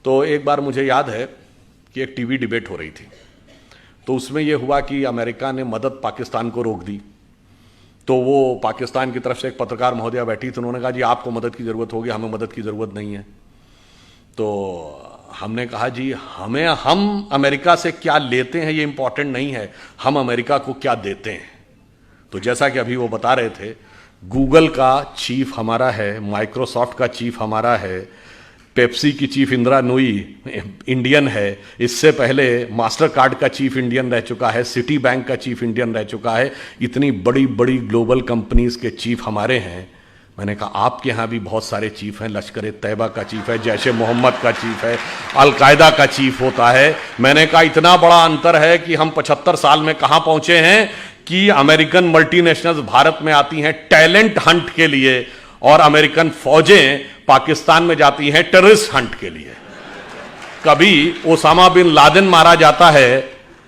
तो एक बार मुझे याद है कि एक टीवी डिबेट हो रही थी, तो उसमें यह हुआ कि अमेरिका ने मदद पाकिस्तान को रोक दी। तो वो पाकिस्तान की तरफ से एक पत्रकार महोदया बैठी थी, उन्होंने कहा जी आपको मदद की ज़रूरत होगी, हमें मदद की ज़रूरत नहीं है। तो हमने कहा जी हम अमेरिका से क्या लेते हैं ये इंपॉर्टेंट नहीं है, हम अमेरिका को क्या देते हैं। तो जैसा कि अभी वो बता रहे थे, गूगल का चीफ हमारा है, माइक्रोसॉफ्ट का चीफ हमारा है, पेप्सी की चीफ इंदिरा नूई इंडियन है, इससे पहले मास्टर कार्ड का चीफ इंडियन रह चुका है, सिटी बैंक का चीफ इंडियन रह चुका है, इतनी बड़ी बड़ी ग्लोबल कंपनीज के चीफ हमारे हैं। मैंने कहा आपके यहाँ भी बहुत सारे चीफ हैं, लश्कर तैयबा का चीफ है, जैश ए मोहम्मद का चीफ है, अलकायदा का चीफ होता है। मैंने कहा इतना बड़ा अंतर है कि हम 75 साल में कहाँ पहुंचे हैं कि अमेरिकन मल्टीनेशनल्स भारत में आती हैं टैलेंट हंट के लिए और अमेरिकन फौजें पाकिस्तान में जाती हैं टेररिस्ट हंट के लिए। कभी ओसामा बिन लादेन मारा जाता है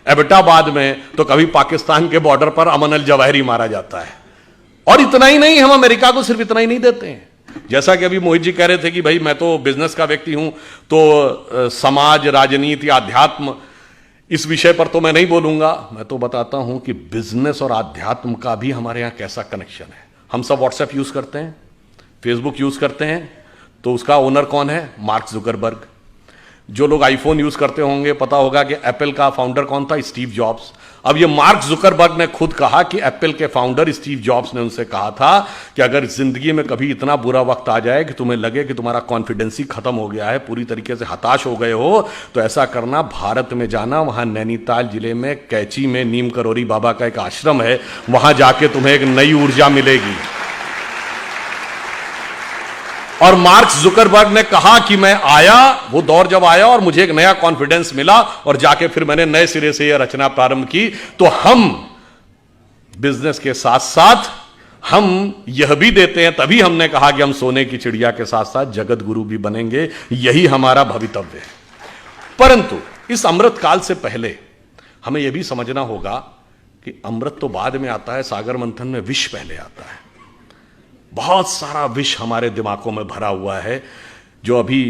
एबटाबाद में, तो कभी पाकिस्तान के बॉर्डर पर अमन अल जवाहिरी मारा जाता है। और इतना ही नहीं, हम अमेरिका को सिर्फ इतना ही नहीं देते हैं। जैसा कि अभी मोहित जी कह रहे थे कि भाई मैं तो बिजनेस का व्यक्ति हूं, तो समाज, राजनीति, आध्यात्म, इस विषय पर तो मैं नहीं बोलूंगा। मैं तो बताता हूं कि बिजनेस और आध्यात्म का भी हमारे यहां कैसा कनेक्शन है। हम सब व्हाट्सएप यूज करते हैं, फेसबुक यूज करते हैं, तो उसका ओनर कौन है? Mark Zuckerberg. जो लोग आईफोन यूज करते होंगे पता होगा कि एप्पल का फाउंडर कौन था? Steve jobs. अब ये मार्क जुकरबर्ग ने खुद कहा कि एप्पल के फाउंडर स्टीव जॉब्स ने उनसे कहा था कि अगर जिंदगी में कभी इतना बुरा वक्त आ जाए कि तुम्हें लगे कि तुम्हारा कॉन्फिडेंस ही खत्म हो गया है, पूरी तरीके से हताश हो गए हो, तो ऐसा करना, भारत में जाना, वहां नैनीताल जिले में कैची में नीम करोरी बाबा का एक आश्रम है, वहां जाके तुम्हें एक नई ऊर्जा मिलेगी। और मार्क जुकरबर्ग ने कहा कि मैं आया, वो दौर जब आया और मुझे एक नया कॉन्फिडेंस मिला और जाके फिर मैंने नए सिरे से यह रचना प्रारंभ की। तो हम बिजनेस के साथ साथ हम यह भी देते हैं, तभी हमने कहा कि हम सोने की चिड़िया के साथ साथ जगत गुरु भी बनेंगे, यही हमारा भवितव्य है। परंतु इस अमृत काल से पहले हमें यह भी समझना होगा कि अमृत तो बाद में आता है, सागर मंथन में विष पहले आता है। बहुत सारा विष हमारे दिमागों में भरा हुआ है। जो अभी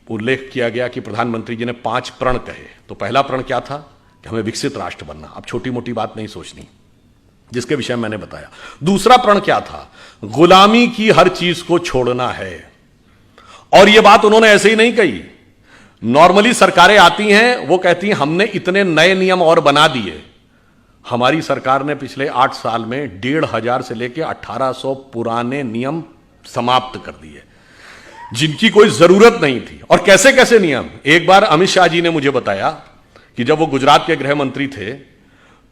उल्लेख किया गया कि प्रधानमंत्री जी ने 5 प्रण कहे, तो पहला प्रण क्या था? कि हमें विकसित राष्ट्र बनना। अब छोटी मोटी बात नहीं सोचनी, जिसके विषय मैंने बताया। दूसरा प्रण क्या था? गुलामी की हर चीज को छोड़ना है। और यह बात उन्होंने ऐसे ही नहीं कही। नॉर्मली सरकारें आती हैं, वो कहती हैं हमने इतने नए नियम और बना दिए। हमारी सरकार ने पिछले 8 साल में 1500 से लेकर 1800 पुराने नियम समाप्त कर दिए, जिनकी कोई जरूरत नहीं थी। और कैसे कैसे नियम? एक बार अमित शाह जी ने मुझे बताया कि जब वो गुजरात के गृह मंत्री थे,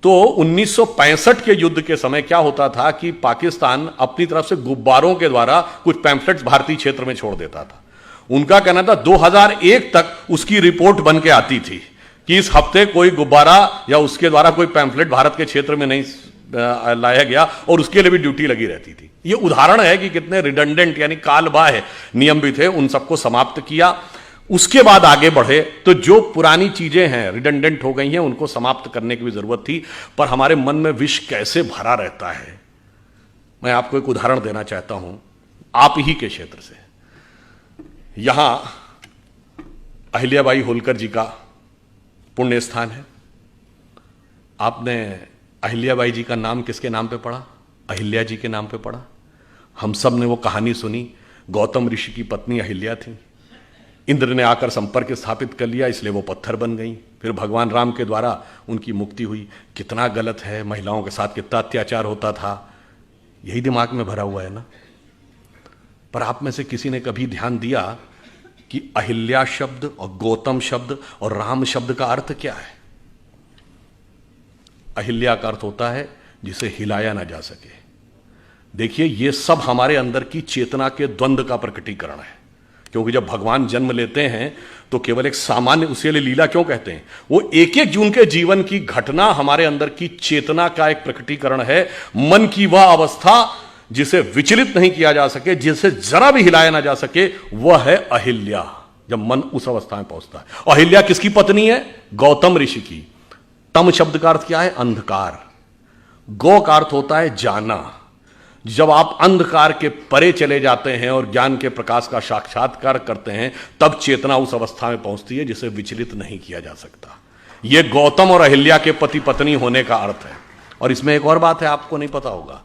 तो 1965 के युद्ध के समय क्या होता था कि पाकिस्तान अपनी तरफ से गुब्बारों के द्वारा कुछ पैम्फलेट्स भारतीय क्षेत्र में छोड़ देता था। उनका कहना था 2001 तक उसकी रिपोर्ट बन के आती थी कि इस हफ्ते कोई गुब्बारा या उसके द्वारा कोई पैम्फलेट भारत के क्षेत्र में नहीं लाया गया, और उसके लिए भी ड्यूटी लगी रहती थी। ये उदाहरण है कि कितने रिडंडेंट यानी कालबाह्य नियम भी थे, उन सबको समाप्त किया। उसके बाद आगे बढ़े तो जो पुरानी चीजें हैं, रिडंडेंट हो गई हैं, उनको समाप्त करने की भी जरूरत थी। पर हमारे मन में विष कैसे भरा रहता है, मैं आपको एक उदाहरण देना चाहता हूं आप ही के क्षेत्र से। यहां अहिल्याबाई होलकर जी का पुण्य स्थान है। आपने अहिल्याबाई जी का नाम किसके नाम पे पढ़ा? अहिल्या जी के नाम पे पढ़ा। हम सब ने वो कहानी सुनी। गौतम ऋषि की पत्नी अहिल्या थी, इंद्र ने आकर संपर्क स्थापित कर लिया, इसलिए वो पत्थर बन गई। फिर भगवान राम के द्वारा उनकी मुक्ति हुई। कितना गलत है, महिलाओं के साथ कितना अत्याचार होता था, यही दिमाग में भरा हुआ है ना। पर आप में से किसी ने कभी ध्यान दिया कि अहिल्या शब्द और गौतम शब्द और राम शब्द का अर्थ क्या है? अहिल्या का अर्थ होता है जिसे हिलाया ना जा सके। देखिए, यह सब हमारे अंदर की चेतना के द्वंद्व का प्रकटीकरण है। क्योंकि जब भगवान जन्म लेते हैं तो केवल एक सामान्य, उसे लीला क्यों कहते हैं? वो एक एक जून के जीवन की घटना हमारे अंदर की चेतना का एक प्रकटीकरण है। मन की वह अवस्था जिसे विचलित नहीं किया जा सके, जिसे जरा भी हिलाया ना जा सके, वह है अहिल्या। जब मन उस अवस्था में पहुंचता है। अहिल्या किसकी पत्नी है? गौतम ऋषि की। तम शब्द का अर्थ क्या है? अंधकार। गौ का अर्थ होता है जाना। जब आप अंधकार के परे चले जाते हैं और ज्ञान के प्रकाश का साक्षात्कार करते हैं, तब चेतना उस अवस्था में पहुंचती है जिसे विचलित नहीं किया जा सकता। यह गौतम और अहिल्या के पति पत्नी होने का अर्थ है। और इसमें एक और बात है, आपको नहीं पता होगा,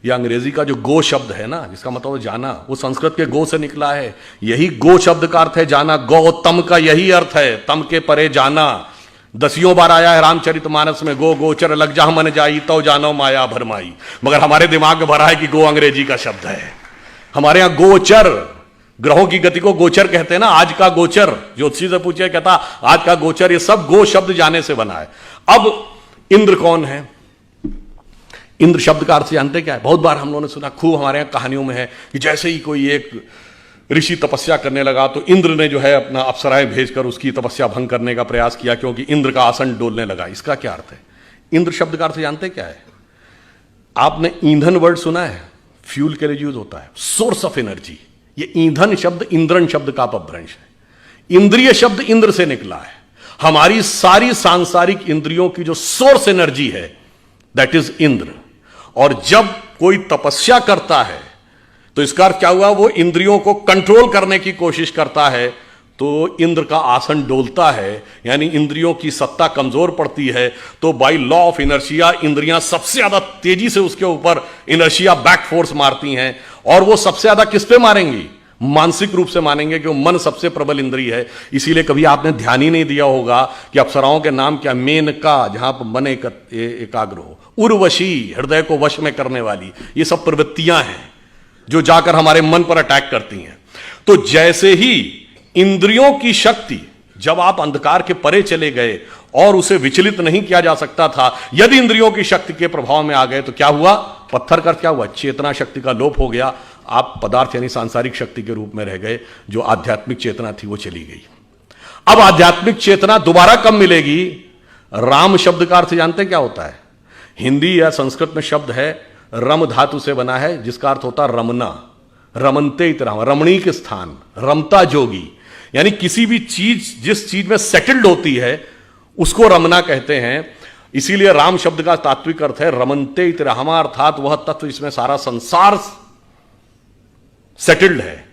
यह अंग्रेजी का जो गो शब्द है ना, जिसका मतलब है जाना, वो संस्कृत के गो से निकला है। यही गो शब्द का अर्थ है जाना। गौतम का यही अर्थ है, तम के परे जाना। दसियों बार आया है रामचरितमानस में, गो गोचर लग जा मन जाई तो जानो माया भरमाई। मगर हमारे दिमाग में भरा है कि गो अंग्रेजी का शब्द है। हमारे यहां गोचर, ग्रहों की गति को गोचर कहते हैं ना। आज का गोचर, ज्योतिषी से पूछे, कहता आज का गोचर, ये सब गो शब्द जाने से बना है। अब इंद्र कौन है? इंद्र शब्द का अर्थ जानते क्या है? बहुत बार हम लोगों ने सुना, खूब हमारे यहां कहानियों में है कि जैसे ही कोई एक ऋषि तपस्या करने लगा तो इंद्र ने जो है अपना अप्सराएं भेजकर उसकी तपस्या भंग करने का प्रयास किया, क्योंकि इंद्र का आसन डोलने लगा। इसका क्या अर्थ है? इंद्र शब्द का अर्थ जानते क्या है? आपने ईंधन वर्ड सुना है? फ्यूल के लिए यूज होता है, सोर्स ऑफ एनर्जी। ये ईंधन शब्द इंद्रन शब्द का अपभ्रंश है। इंद्रिय शब्द इंद्र से निकला है। हमारी सारी सांसारिक इंद्रियों की जो सोर्स एनर्जी है, दैट इज इंद्र। और जब कोई तपस्या करता है तो इसका अर्थ क्या हुआ? वो इंद्रियों को कंट्रोल करने की कोशिश करता है, तो इंद्र का आसन डोलता है, यानी इंद्रियों की सत्ता कमजोर पड़ती है। तो बाय लॉ ऑफ इनर्शिया इंद्रियां सबसे ज्यादा तेजी से उसके ऊपर इनर्शिया बैक फोर्स मारती हैं। और वो सबसे ज्यादा किस पे मारेंगी? मानसिक रूप से मानेंगे, कि मन सबसे प्रबल इंद्रिय है। इसीलिए कभी आपने ध्यान ही नहीं दिया होगा कि अप्सराओं के नाम क्या? मेनका, जहां पर मन एकाग्र हो, उर्वशी, हृदय को वश में करने वाली। ये सब प्रवृत्तियां हैं जो जाकर हमारे मन पर अटैक करती हैं। तो जैसे ही इंद्रियों की शक्ति, जब आप अंधकार के परे चले गए और उसे विचलित नहीं किया जा सकता था, यदि इंद्रियों की शक्ति के प्रभाव में आ गए तो क्या हुआ? पत्थर का क्या हुआ? चेतना शक्ति का लोप हो गया। आप पदार्थ यानी सांसारिक शक्ति के रूप में रह गए। जो आध्यात्मिक चेतना थी वो चली गई। अब आध्यात्मिक चेतना दोबारा कब मिलेगी? राम शब्द का अर्थ जानते क्या होता है? हिंदी या संस्कृत में शब्द है, रम धातु से बना है, जिसका अर्थ होता है रमना। रमनते इतराम, रमणीक स्थान, रमता जोगी। यानी किसी भी चीज जिस चीज में सेटल्ड होती है उसको रमना कहते हैं। इसीलिए राम शब्द का तात्विक अर्थ है रमनते इतरामा, अर्थात वह तत्व जिसमें सारा संसार सेटल्ड है।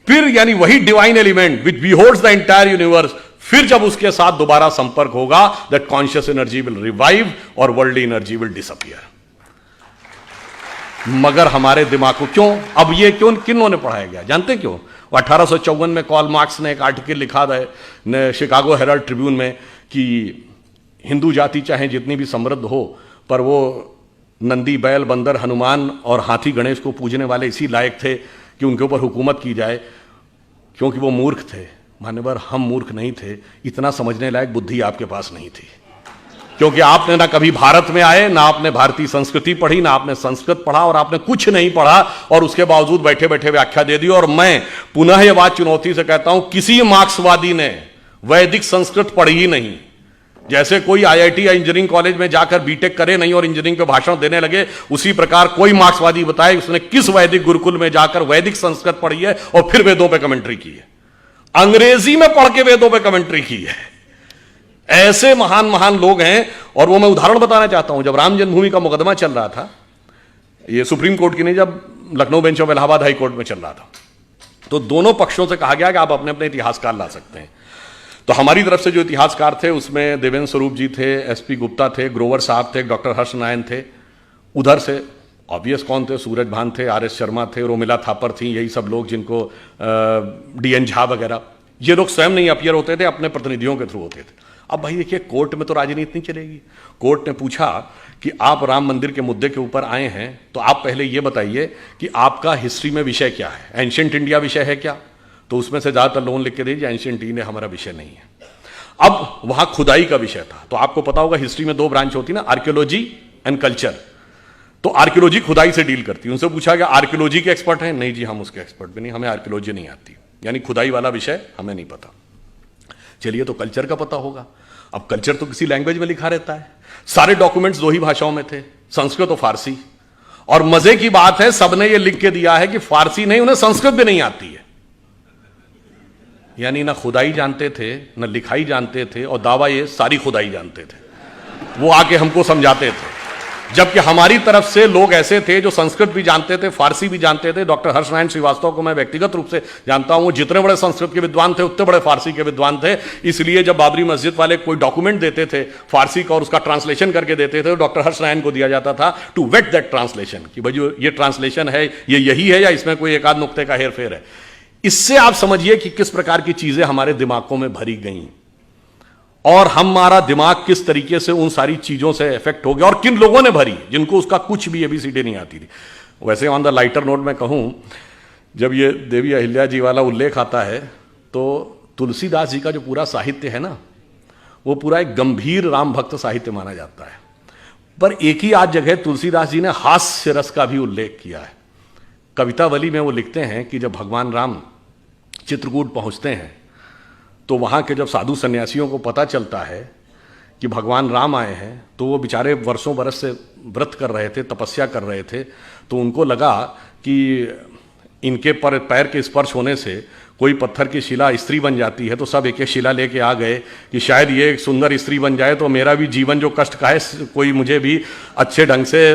फिर यानी वही divine element which beholds the entire universe, फिर जब उसके साथ दोबारा संपर्क होगा, that conscious energy will revive और वर्ल्डली एनर्जी विल डिसअपियर। मगर हमारे दिमाग को क्यों, अब ये क्यों, किन्होंने पढ़ाया गया जानते क्यों? 1854 में कार्ल मार्क्स ने एक आर्टिकल लिखा था शिकागो हेराल्ड ट्रिब्यून में कि हिंदू जाति चाहे जितनी भी समृद्ध हो, पर वो नंदी, बैल, बंदर, हनुमान और हाथी गणेश को पूजने वाले इसी लायक थे कि उनके ऊपर हुकूमत की जाए, क्योंकि वो मूर्ख थे। मान्यवर, हम मूर्ख नहीं थे, इतना समझने लायक बुद्धि आपके पास नहीं थी, क्योंकि आपने ना कभी भारत में आए, ना आपने भारतीय संस्कृति पढ़ी, ना आपने संस्कृत पढ़ा, और आपने कुछ नहीं पढ़ा, और उसके बावजूद बैठे बैठे व्याख्या दे दी। और मैं पुनः यह बात चुनौती से कहता हूं, किसी मार्क्सवादी ने वैदिक संस्कृत पढ़ी ही नहीं। जैसे कोई आईआईटी या इंजीनियरिंग कॉलेज में जाकर बीटेक करे नहीं और इंजीनियरिंग पे भाषण देने लगे, उसी प्रकार कोई मार्क्सवादी बताए उसने किस वैदिक गुरुकुल में जाकर वैदिक संस्कृत पढ़ी है और फिर वेदों पे कमेंट्री की है, अंग्रेजी में पढ़ के वेदों पे कमेंट्री की है। ऐसे महान महान लोग हैं। और वो मैं उदाहरण बताना चाहता हूं, जब राम जन्मभूमि का मुकदमा चल रहा था, ये सुप्रीम कोर्ट की नहीं, जब Lucknow bench of Allahabad high court में चल रहा था, तो दोनों पक्षों से कहा गया कि आप अपने अपने इतिहासकार ला सकते हैं। तो हमारी तरफ से जो इतिहासकार थे उसमें देवेंद्र स्वरूप जी थे, एसपी गुप्ता थे, ग्रोवर साहब थे, डॉक्टर हर्ष नारायण थे। उधर से ऑब्वियस कौन थे? सूरज भान थे, आर.एस. शर्मा थे, रोमिला थापर थी, यही सब लोग, जिनको डी.एन. झा वगैरह, ये लोग स्वयं नहीं अपीयर होते थे, अपने प्रतिनिधियों के थ्रू होते थे। अब भाई देखिए, कोर्ट में तो राजनीति नहीं चलेगी। कोर्ट ने पूछा कि आप राम मंदिर के मुद्दे के ऊपर आए हैं, तो आप पहले ये बताइए कि आपका हिस्ट्री में विषय क्या है, एंशिएंट इंडिया विषय है क्या? तो उसमें से ज्यादातर लोन लिख के दीजिए एंशिएंट इंडिया हमारा विषय नहीं है। अब वहां खुदाई का विषय था, तो आपको पता होगा हिस्ट्री में दो ब्रांच होती है ना, आर्कियोलॉजी एंड कल्चर। तो आर्कियोलॉजी खुदाई से डील करती है। उनसे पूछा गया आर्कियोलॉजी के एक्सपर्ट हैं? नहीं जी, हम उसके एक्सपर्ट भी नहीं, हमें आर्कियोलॉजी नहीं आती, यानी खुदाई वाला विषय हमें नहीं पता। चलिए, तो कल्चर का पता होगा। अब कल्चर तो किसी लैंग्वेज में लिखा रहता है, सारे डॉक्यूमेंट्स दो ही भाषाओं में थे, संस्कृत और फारसी। और मजे की बात है, सबने ये लिख के दिया है कि फारसी नहीं, उन्हें संस्कृत भी नहीं आती है। यानी ना खुदाई जानते थे, ना लिखाई जानते थे, और दावा ये सारी खुदाई जानते थे। वो आके हमको समझाते थे। जबकि हमारी तरफ से लोग ऐसे थे जो संस्कृत भी जानते थे, फारसी भी जानते थे। डॉक्टर हर्षनारायण श्रीवास्तव को मैं व्यक्तिगत रूप से जानता हूं, वो जितने बड़े संस्कृत के विद्वान थे उतने बड़े फारसी के विद्वान थे। इसलिए जब बाबरी मस्जिद वाले कोई डॉक्यूमेंट देते थे फारसी का और उसका ट्रांसलेशन करके देते थे, तो डॉक्टर हर्षनारायण को दिया जाता था टू वेट दैट ट्रांसलेशन, कि भाई जो ये ट्रांसलेशन है ये यही है या इसमें कोई एक आध नुक्ते का हेरफेर है। इससे आप समझिए कि किस प्रकार की चीजें हमारे दिमागों में भरी गई और हमारा दिमाग किस तरीके से उन सारी चीजों से इफेक्ट हो गया, और किन लोगों ने भरी जिनको उसका कुछ भी एबीसीडी नहीं आती थी। वैसे ऑन द लाइटर नोट मैं कहूं, जब ये देवी अहिल्या जी वाला उल्लेख आता है तो तुलसीदास जी का जो पूरा साहित्य है ना, वो पूरा एक गंभीर राम भक्त साहित्य माना जाता है। पर एक ही आज जगह तुलसीदास जी ने हास्य रस का भी उल्लेख किया है। कवितावली में वो लिखते हैं कि जब भगवान राम चित्रकूट पहुंचते हैं तो वहाँ के जब साधु सन्यासियों को पता चलता है कि भगवान राम आए हैं, तो वो बेचारे वर्षों बरस से व्रत कर रहे थे, तपस्या कर रहे थे, तो उनको लगा कि इनके पैर के स्पर्श होने से कोई पत्थर की शिला स्त्री बन जाती है। तो सब एक एक शिला लेके आ गए कि शायद ये एक सुंदर स्त्री बन जाए तो मेरा भी जीवन जो कष्ट का है कोई मुझे भी अच्छे ढंग से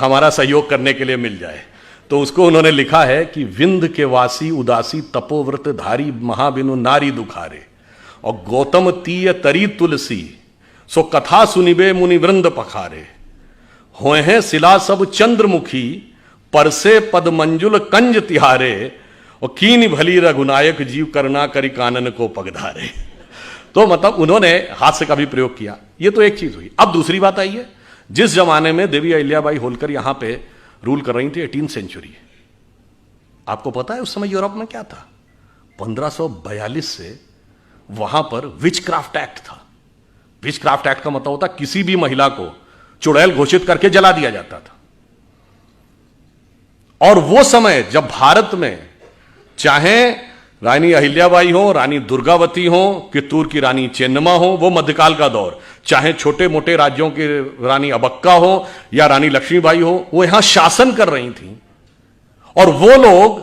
हमारा सहयोग करने के लिए मिल जाए। तो उसको उन्होंने लिखा है कि विंध्य के वासी उदासी तपोव्रत धारी महाबिनु नारी दुखारे, और गौतम तीय तरी तुलसी सो कथा सुनिबे मुनि वृंद पखारे, होए हैं शिला सब चंद्रमुखी परसे पद मंजुल कंज तिहारे, और कीन भली रघुनायक जीव करना करी कानन को पगधारे। तो मतलब उन्होंने हास्य का भी प्रयोग किया। ये तो एक चीज हुई। अब दूसरी बात आई है, जिस जमाने में देवी अहिल्याबाई होलकर यहां पे रूल कर रही थी 18th सेंचुरी, आपको पता है उस समय यूरोप में क्या था? 1542 से वहां पर विचक्राफ्ट एक्ट था। विचक्राफ्ट एक्ट का मतलब होता किसी भी महिला को चुड़ैल घोषित करके जला दिया जाता था। और वो समय जब भारत में चाहे रानी अहिल्याबाई हो, रानी दुर्गावती हो, कित्तूर की रानी चेन्नम्मा हो, वो मध्यकाल का दौर, चाहे छोटे मोटे राज्यों की रानी अबक्का हो या रानी लक्ष्मीबाई हो, वो यहां शासन कर रही थी। और वो लोग,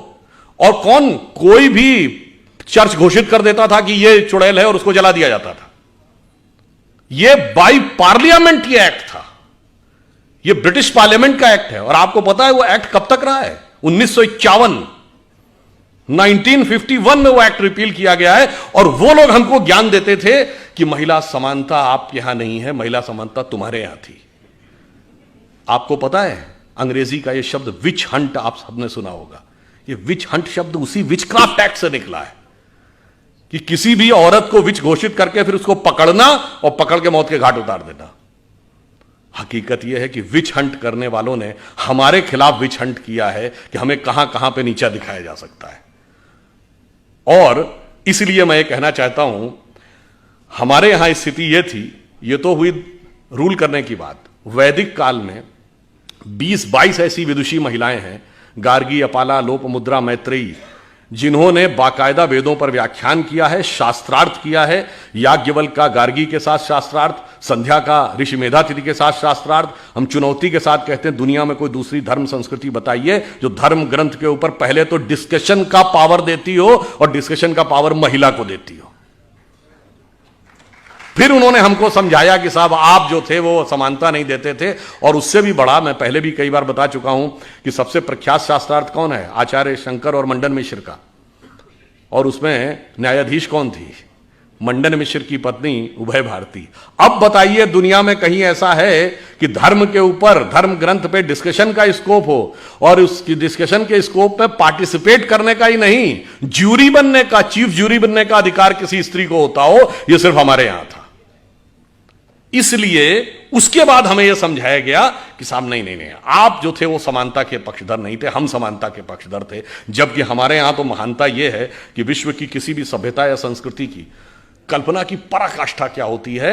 और कौन, कोई भी चर्च घोषित कर देता था कि ये चुड़ैल है और उसको जला दिया जाता था। ये बाई पार्लियामेंट ये एक्ट था, ये ब्रिटिश पार्लियामेंट का एक्ट है। और आपको पता है वो एक्ट कब तक रहा है? 1951, 1951 में वो एक्ट रिपील किया गया है। और वो लोग हमको ज्ञान देते थे कि महिला समानता आप यहां नहीं है, महिला समानता तुम्हारे यहां थी। आपको पता है अंग्रेजी का ये शब्द विच हंट आप सबने सुना होगा। ये विच हंट शब्द उसी विचक्राफ्ट एक्ट से निकला है कि किसी भी औरत को विच घोषित करके फिर उसको पकड़ना और पकड़ के मौत के घाट उतार देना। हकीकत यह है कि विच हंट करने वालों ने हमारे खिलाफ विच हंट किया है कि हमें कहां कहां पे नीचा दिखाया जा सकता है। और इसलिए मैं ये कहना चाहता हूं, हमारे यहां स्थिति ये थी, ये तो हुई रूल करने की बात। वैदिक काल में 20-22 ऐसी विदुषी महिलाएं हैं, गार्गी, अपाला, लोपमुद्रा, मैत्रेयी, जिन्होंने बाकायदा वेदों पर व्याख्यान किया है, शास्त्रार्थ किया है। याज्ञवल्क्य का गार्गी के साथ शास्त्रार्थ, संध्या का ऋषि मेधातिथि के साथ शास्त्रार्थ। हम चुनौती के साथ कहते हैं दुनिया में कोई दूसरी धर्म संस्कृति बताइए जो धर्म ग्रंथ के ऊपर पहले तो डिस्कशन का पावर देती हो और डिस्कशन का पावर महिला को देती हो। फिर उन्होंने हमको समझाया कि साहब आप जो थे वो समानता नहीं देते थे। और उससे भी बड़ा, मैं पहले भी कई बार बता चुका हूं कि सबसे प्रख्यात शास्त्रार्थ कौन है? आचार्य शंकर और मंडन मिश्र का। और उसमें न्यायाधीश कौन थी? मंडन मिश्र की पत्नी उभय भारती। अब बताइए दुनिया में कहीं ऐसा है कि धर्म के ऊपर, धर्म ग्रंथ पे डिस्कशन का स्कोप हो और उस डिस्कशन के स्कोप में पार्टिसिपेट करने का ही नहीं, ज्यूरी बनने का, चीफ ज्यूरी बनने का अधिकार किसी स्त्री को होता हो? यह सिर्फ हमारे यहां था। इसलिए उसके बाद हमें यह समझाया गया कि साहब नहीं, आप जो थे वो समानता के पक्षधर नहीं थे, हम समानता के पक्षधर थे। जबकि हमारे यहां तो महानता यह है कि विश्व की किसी भी सभ्यता या संस्कृति की कल्पना की पराकाष्ठा क्या होती है?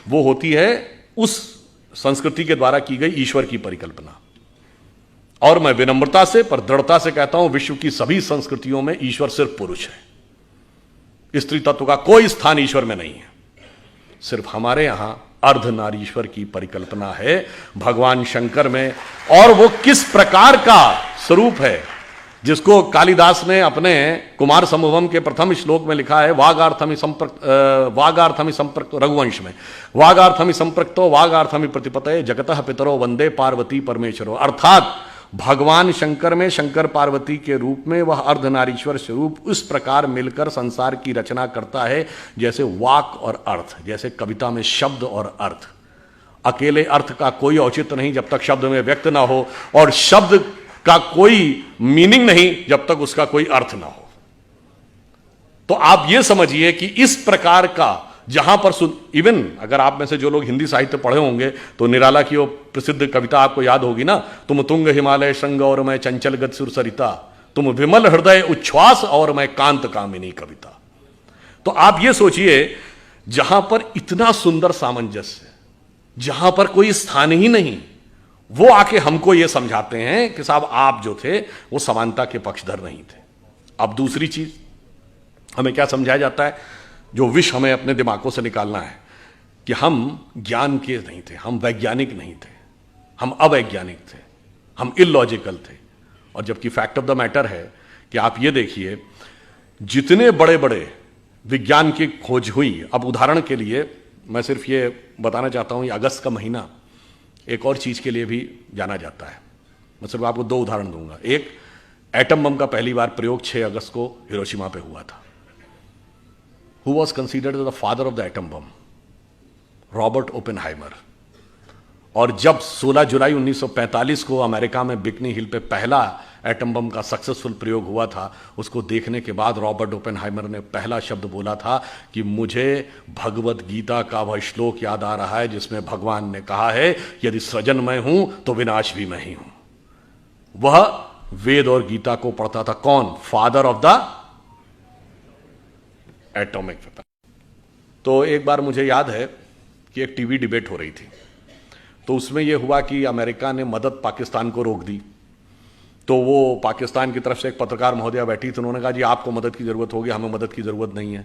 वो होती है उस संस्कृति के द्वारा की गई ईश्वर की परिकल्पना। और मैं विनम्रता से पर दृढ़ता से कहता हूं, विश्व की सभी संस्कृतियों में ईश्वर सिर्फ पुरुष है। स्त्री तत्व का कोई स्थान ईश्वर में नहीं है। सिर्फ हमारे यहां अर्धनारीश्वर की परिकल्पना है भगवान शंकर में। और वो किस प्रकार का स्वरूप है जिसको कालिदास ने अपने कुमार संभवम के प्रथम श्लोक में लिखा है, वागार्थमि संपर्क रघुवंश में, वागार्थमि संप्रक्तो वागार्थमि प्रतिपतये जगतः पितरो वंदे पार्वती परमेश्वरो। अर्थात भगवान शंकर में शंकर पार्वती के रूप में वह अर्धनारीश्वर स्वरूप उस प्रकार मिलकर संसार की रचना करता है जैसे वाक और अर्थ, जैसे कविता में शब्द और अर्थ। अकेले अर्थ का कोई औचित्य नहीं जब तक शब्द में व्यक्त ना हो, और शब्द का कोई मीनिंग नहीं जब तक उसका कोई अर्थ ना हो। तो आप यह समझिए कि इस प्रकार का जहां पर इवन अगर आप में से जो लोग हिंदी साहित्य पढ़े होंगे तो निराला की वो प्रसिद्ध कविता आपको याद होगी ना, तुम तुंग हिमालय श्रृंग और मैं चंचल गत सुर सरिता, तुम विमल हृदय उच्छ्वास और मैं कांत कामिनी कविता। तो आप ये सोचिए, जहां पर इतना सुंदर सामंजस्य, जहां पर कोई स्थान ही नहीं, वो आके हमको ये समझाते हैं कि साहब आप जो थे वो समानता के पक्षधर नहीं थे। अब दूसरी चीज हमें क्या समझाया जाता है, जो विष हमें अपने दिमागों से निकालना है, कि हम ज्ञान के नहीं थे, हम वैज्ञानिक नहीं थे, हम अवैज्ञानिक थे, हम इलॉजिकल थे। और जबकि फैक्ट ऑफ द मैटर है कि आप ये देखिए, जितने बड़े बड़े विज्ञान की खोज हुई, अब उदाहरण के लिए मैं सिर्फ ये बताना चाहता हूं, ये अगस्त का महीना एक और चीज के लिए भी जाना जाता है। मैं सिर्फ आपको दो उदाहरण दूंगा। एक, एटम बम का पहली बार प्रयोग 6 अगस्त को हिरोशिमा पे हुआ था। Who was considered the father of the atom bomb? Robert Oppenheimer. और जब 16 जुलाई 1945 को अमेरिका में बिकनी हिल पे पहला एटम बम का सक्सेसफुल प्रयोग हुआ था, उसको देखने के बाद रॉबर्ट ओपेनहाइमर ने पहला शब्द बोला था कि मुझे भगवत गीता का वह श्लोक याद आ रहा है जिसमें भगवान ने कहा है, यदि सृजन मैं हूं तो विनाश भी मैं ही हूं। वह वेद और गीता को पढ़ता था। कौन? Father of the atomic weapon. तो एक बार मुझे याद है कि एक टीवी डिबेट हो रही थी, तो उसमें यह हुआ कि अमेरिका ने मदद पाकिस्तान को रोक दी। तो वो पाकिस्तान की तरफ से एक पत्रकार महोदया बैठी थी, उन्होंने कहा जी आपको मदद की ज़रूरत होगी, हमें मदद की ज़रूरत नहीं है।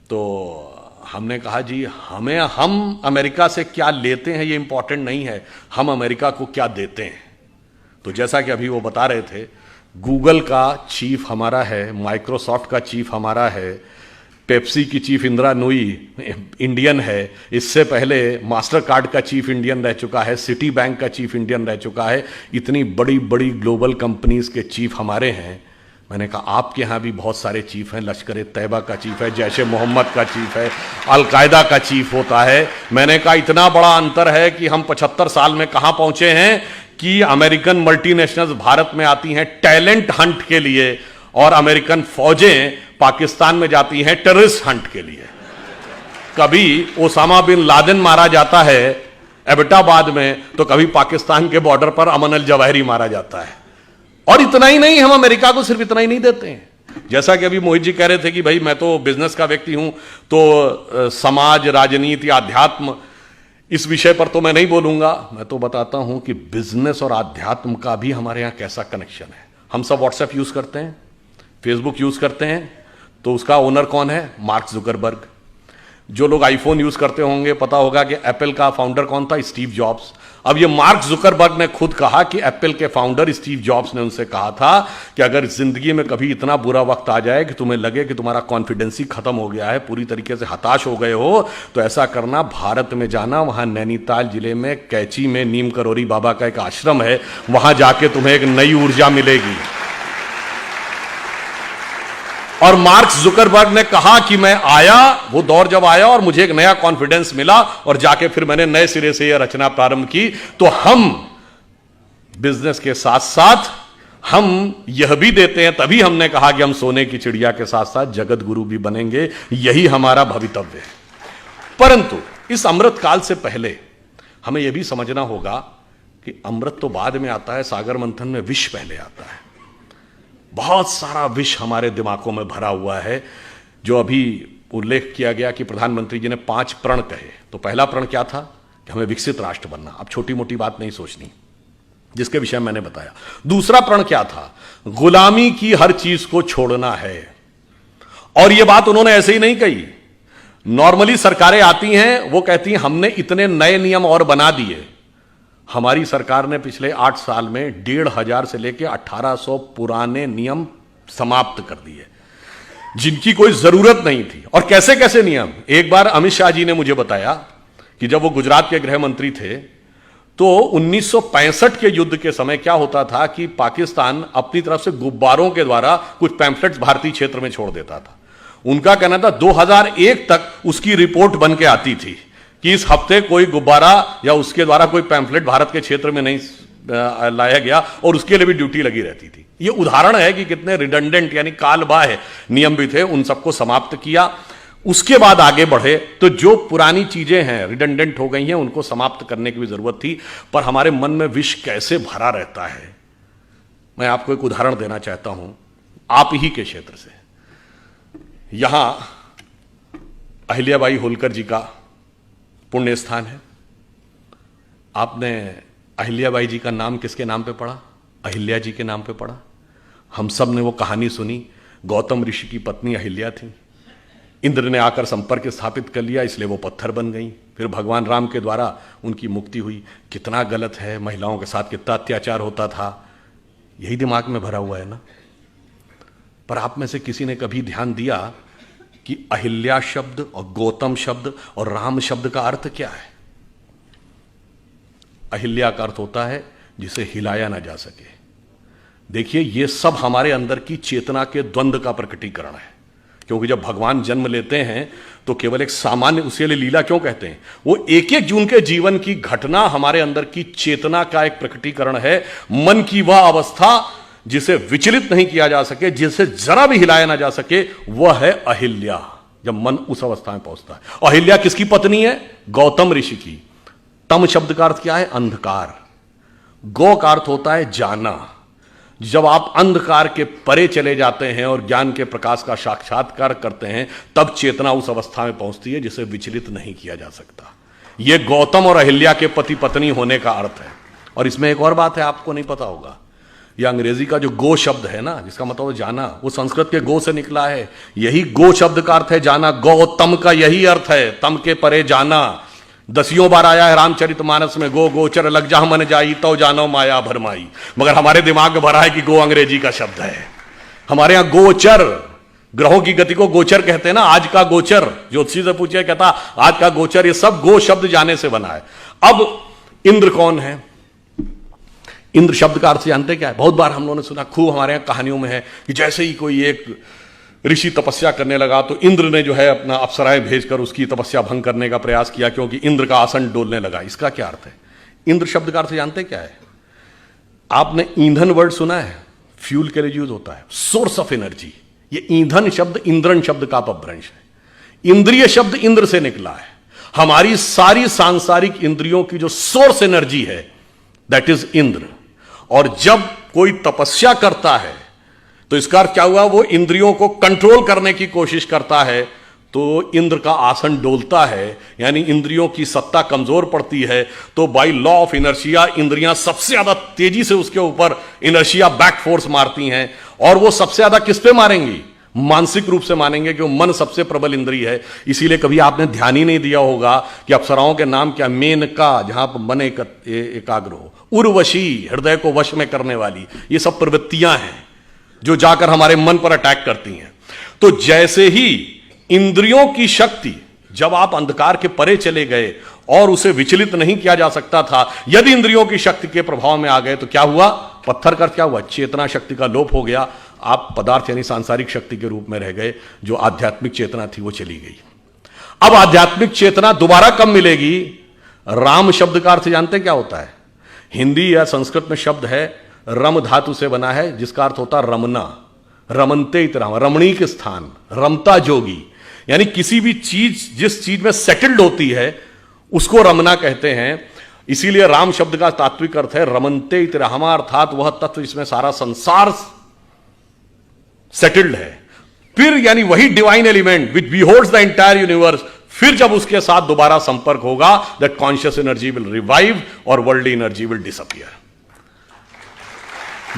तो हमने कहा जी हम अमेरिका से क्या लेते हैं ये इंपॉर्टेंट नहीं है, हम अमेरिका को क्या देते हैं। तो जैसा कि अभी वो बता रहे थे, गूगल का चीफ हमारा है, माइक्रोसॉफ्ट का चीफ हमारा है, पेप्सी की चीफ इंदिरा नूई इंडियन है, इससे पहले मास्टर कार्ड का चीफ इंडियन रह चुका है, सिटी बैंक का चीफ इंडियन रह चुका है, इतनी बड़ी बड़ी ग्लोबल कंपनीज के चीफ हमारे हैं। मैंने कहा आपके यहाँ भी बहुत सारे चीफ हैं, लश्कर तैयबा का चीफ है, जैश ए मोहम्मद का चीफ है, अलकायदा का चीफ होता है। मैंने कहा इतना बड़ा अंतर है कि हम 75 साल में कहाँ पहुंचे हैं कि अमेरिकन मल्टीनेशनल्स भारत में आती हैं टैलेंट हंट के लिए, और अमेरिकन फौजें पाकिस्तान में जाती हैं टेररिस्ट हंट के लिए। कभी ओसामा बिन लादेन मारा जाता है एबटाबाद में, तो कभी पाकिस्तान के बॉर्डर पर अमन अल जवाहिरी मारा जाता है। और इतना ही नहीं, हम अमेरिका को सिर्फ इतना ही नहीं देते हैं। जैसा कि अभी मोहित जी कह रहे थे कि भाई मैं तो बिजनेस का व्यक्ति हूं, तो समाज, राजनीति, आध्यात्म, इस विषय पर तो मैं नहीं बोलूंगा। मैं तो बताता हूं कि बिजनेस और आध्यात्म का भी हमारे यहां कैसा कनेक्शन है। हम सब व्हाट्सएप यूज करते हैं, फेसबुक यूज करते हैं, तो उसका ओनर कौन है? Mark Zuckerberg. जो लोग आईफोन यूज करते होंगे पता होगा कि एप्पल का फाउंडर कौन था? Steve jobs. अब ये मार्क जुकरबर्ग ने खुद कहा कि एप्पल के फाउंडर स्टीव जॉब्स ने उनसे कहा था कि अगर जिंदगी में कभी इतना बुरा वक्त आ जाए कि तुम्हें लगे कि तुम्हारा कॉन्फिडेंस ही खत्म हो गया है, पूरी तरीके से हताश हो गए हो, तो ऐसा करना, भारत में जाना, वहां नैनीताल जिले में कैची में नीम करोरी बाबा का एक आश्रम है, वहां जाके तुम्हें एक नई ऊर्जा मिलेगी। और मार्क जुकरबर्ग ने कहा कि मैं आया, वो दौर जब आया और मुझे एक नया कॉन्फिडेंस मिला, और जाके फिर मैंने नए सिरे से यह रचना प्रारंभ की। तो हम बिजनेस के साथ साथ हम यह भी देते हैं, तभी हमने कहा कि हम सोने की चिड़िया के साथ साथ जगत गुरु भी बनेंगे, यही हमारा भवितव्य है। परंतु इस अमृत काल से पहले हमें यह भी समझना होगा कि अमृत तो बाद में आता है, सागर मंथन में विष पहले आता है। बहुत सारा विष हमारे दिमागों में भरा हुआ है। जो अभी उल्लेख किया गया कि प्रधानमंत्री जी ने 5 प्रण कहे, तो पहला प्रण क्या था? कि हमें विकसित राष्ट्र बनना। अब छोटी मोटी बात नहीं सोचनी, जिसके विषय मैंने बताया। दूसरा प्रण क्या था? गुलामी की हर चीज को छोड़ना है। और यह बात उन्होंने ऐसे ही नहीं कही। नॉर्मली सरकारें आती हैं, वो कहती हैं हमने इतने नए नियम और बना दिए, हमारी सरकार ने पिछले 8 साल में 1,500 से लेकर 1,800 पुराने नियम समाप्त कर दिए जिनकी कोई जरूरत नहीं थी। और कैसे कैसे नियम, एक बार अमित शाह जी ने मुझे बताया कि जब वो गुजरात के गृह मंत्री थे तो 1965 के युद्ध के समय क्या होता था कि पाकिस्तान अपनी तरफ से गुब्बारों के द्वारा कुछ पैम्फलेट्स भारतीय क्षेत्र में छोड़ देता था। उनका कहना था 2001 तक उसकी रिपोर्ट बन के आती थी कि इस हफ्ते कोई गुब्बारा या उसके द्वारा कोई पैम्फलेट भारत के क्षेत्र में नहीं लाया गया, और उसके लिए भी ड्यूटी लगी रहती थी। यह उदाहरण है कि कितने रिडंडेंट यानी कालबाह्य नियम भी थे, उन सबको समाप्त किया। उसके बाद आगे बढ़े तो जो पुरानी चीजें हैं रिडंडेंट हो गई हैं, उनको समाप्त करने की भी जरूरत थी। पर हमारे मन में विष कैसे भरा रहता है, मैं आपको एक उदाहरण देना चाहता हूं आप ही के क्षेत्र से। यहां अहिल्याबाई होलकर जी का पुण्य स्थान है। आपने अहिल्याबाई जी का नाम किसके नाम पे पढ़ा? अहिल्या जी के नाम पे पढ़ा। हम सब ने वो कहानी सुनी, गौतम ऋषि की पत्नी अहिल्या थी, इंद्र ने आकर संपर्क स्थापित कर लिया, इसलिए वो पत्थर बन गई। फिर भगवान राम के द्वारा उनकी मुक्ति हुई। कितना गलत है, महिलाओं के साथ कितना अत्याचार होता था, यही दिमाग में भरा हुआ है ना। पर आप में से किसी ने कभी ध्यान दिया कि अहिल्या शब्द और गौतम शब्द और राम शब्द का अर्थ क्या है? अहिल्या का अर्थ होता है जिसे हिलाया ना जा सके। देखिए, ये सब हमारे अंदर की चेतना के द्वंद्व का प्रकटीकरण है। क्योंकि जब भगवान जन्म लेते हैं तो केवल एक सामान्य, उसके लिए लीला क्यों कहते हैं, वो एक एक जून के जीवन की घटना हमारे अंदर की चेतना का एक प्रकटीकरण है। मन की वह अवस्था जिसे विचलित नहीं किया जा सके, जिसे जरा भी हिलाया ना जा सके, वह है अहिल्या। जब मन उस अवस्था में पहुंचता है। अहिल्या किसकी पत्नी है? गौतम ऋषि की। तम शब्द का अर्थ क्या है? अंधकार। गौ का अर्थ होता है जाना। जब आप अंधकार के परे चले जाते हैं और ज्ञान के प्रकाश का साक्षात्कार करते हैं, तब चेतना उस अवस्था में पहुंचती है जिसे विचलित नहीं किया जा सकता। यह गौतम और अहिल्या के पति पत्नी होने का अर्थ है। और इसमें एक और बात है, आपको नहीं पता होगा, यह अंग्रेजी का जो गो शब्द है ना, जिसका मतलब जाना, वो संस्कृत के गो से निकला है। यही गो शब्द का अर्थ है जाना। गौतम का यही अर्थ है, तम के परे जाना। 10 बार आया है रामचरितमानस में, गो गोचर लग जा मन जाई तो जानो माया भरमाई। मगर हमारे दिमाग में भरा है कि गो अंग्रेजी का शब्द है। हमारे यहां गोचर, ग्रहों की गति को गोचर कहते हैं ना। आज का गोचर, ज्योतिषी से पूछे, कहता आज का गोचर, ये सब गो शब्द जाने से बना है। अब इंद्र कौन है? इंद्र शब्द का अर्थ जानते क्या है? बहुत बार हम लोगों ने सुना, खूब हमारे यहां कहानियों में है कि जैसे ही कोई एक ऋषि तपस्या करने लगा तो इंद्र ने जो है अपना अप्सराएं भेजकर उसकी तपस्या भंग करने का प्रयास किया, क्योंकि इंद्र का आसन डोलने लगा। इसका क्या अर्थ है? इंद्र शब्द का अर्थ जानते क्या है? आपने ईंधन वर्ड सुना है? फ्यूल के लिए यूज होता है, सोर्स ऑफ एनर्जी। ये ईंधन शब्द इंद्रन शब्द का अपभ्रंश है। इंद्रिय शब्द इंद्र से निकला है। हमारी सारी सांसारिक इंद्रियों की जो सोर्स एनर्जी है, दैट इज इंद्र। और जब कोई तपस्या करता है तो इसका अर्थ क्या हुआ? वो इंद्रियों को कंट्रोल करने की कोशिश करता है, तो इंद्र का आसन डोलता है, यानी इंद्रियों की सत्ता कमजोर पड़ती है। तो बाय लॉ ऑफ इनर्शिया इंद्रियां सबसे ज्यादा तेजी से उसके ऊपर इनर्शिया बैक फोर्स मारती हैं। और वो सबसे ज्यादा किस पे मारेंगी? मानसिक रूप से मानेंगे, क्योंकि मन सबसे प्रबल इंद्रिय है। इसीलिए कभी आपने ध्यान ही नहीं दिया होगा कि अप्सराओं के नाम क्या? मेनका, जहां पर मन एकाग्र हो, उर्वशी, हृदय को वश में करने वाली। ये सब प्रवृत्तियां हैं जो जाकर हमारे मन पर अटैक करती हैं। तो जैसे ही इंद्रियों की शक्ति, जब आप अंधकार के परे चले गए और उसे विचलित नहीं किया जा सकता था, यदि इंद्रियों की शक्ति के प्रभाव में आ गए तो क्या हुआ? पत्थर का क्या हुआ? चेतना शक्ति का लोप हो गया। आप पदार्थ यानी सांसारिक शक्ति के रूप में रह गए। जो आध्यात्मिक चेतना थी वो चली गई। अब आध्यात्मिक चेतना दोबारा कब मिलेगी? राम शब्द का अर्थ जानते क्या होता है? हिंदी या संस्कृत में शब्द है, रम धातु से बना है, जिसका अर्थ होता है रमना। रमनते इतराम, रमणीक स्थान, रमता जोगी। यानी किसी भी चीज जिस चीज में सेटल्ड होती है उसको रमना कहते हैं। इसीलिए राम शब्द का तात्विक अर्थ है रमनते इतरामा, अर्थात वह तत्व जिसमें सारा संसार सेटल्ड है। फिर यानी वही divine element which beholds the entire universe, फिर जब उसके साथ दोबारा संपर्क होगा, that conscious energy will revive और वर्ल्ड एनर्जी विल डिसअपियर।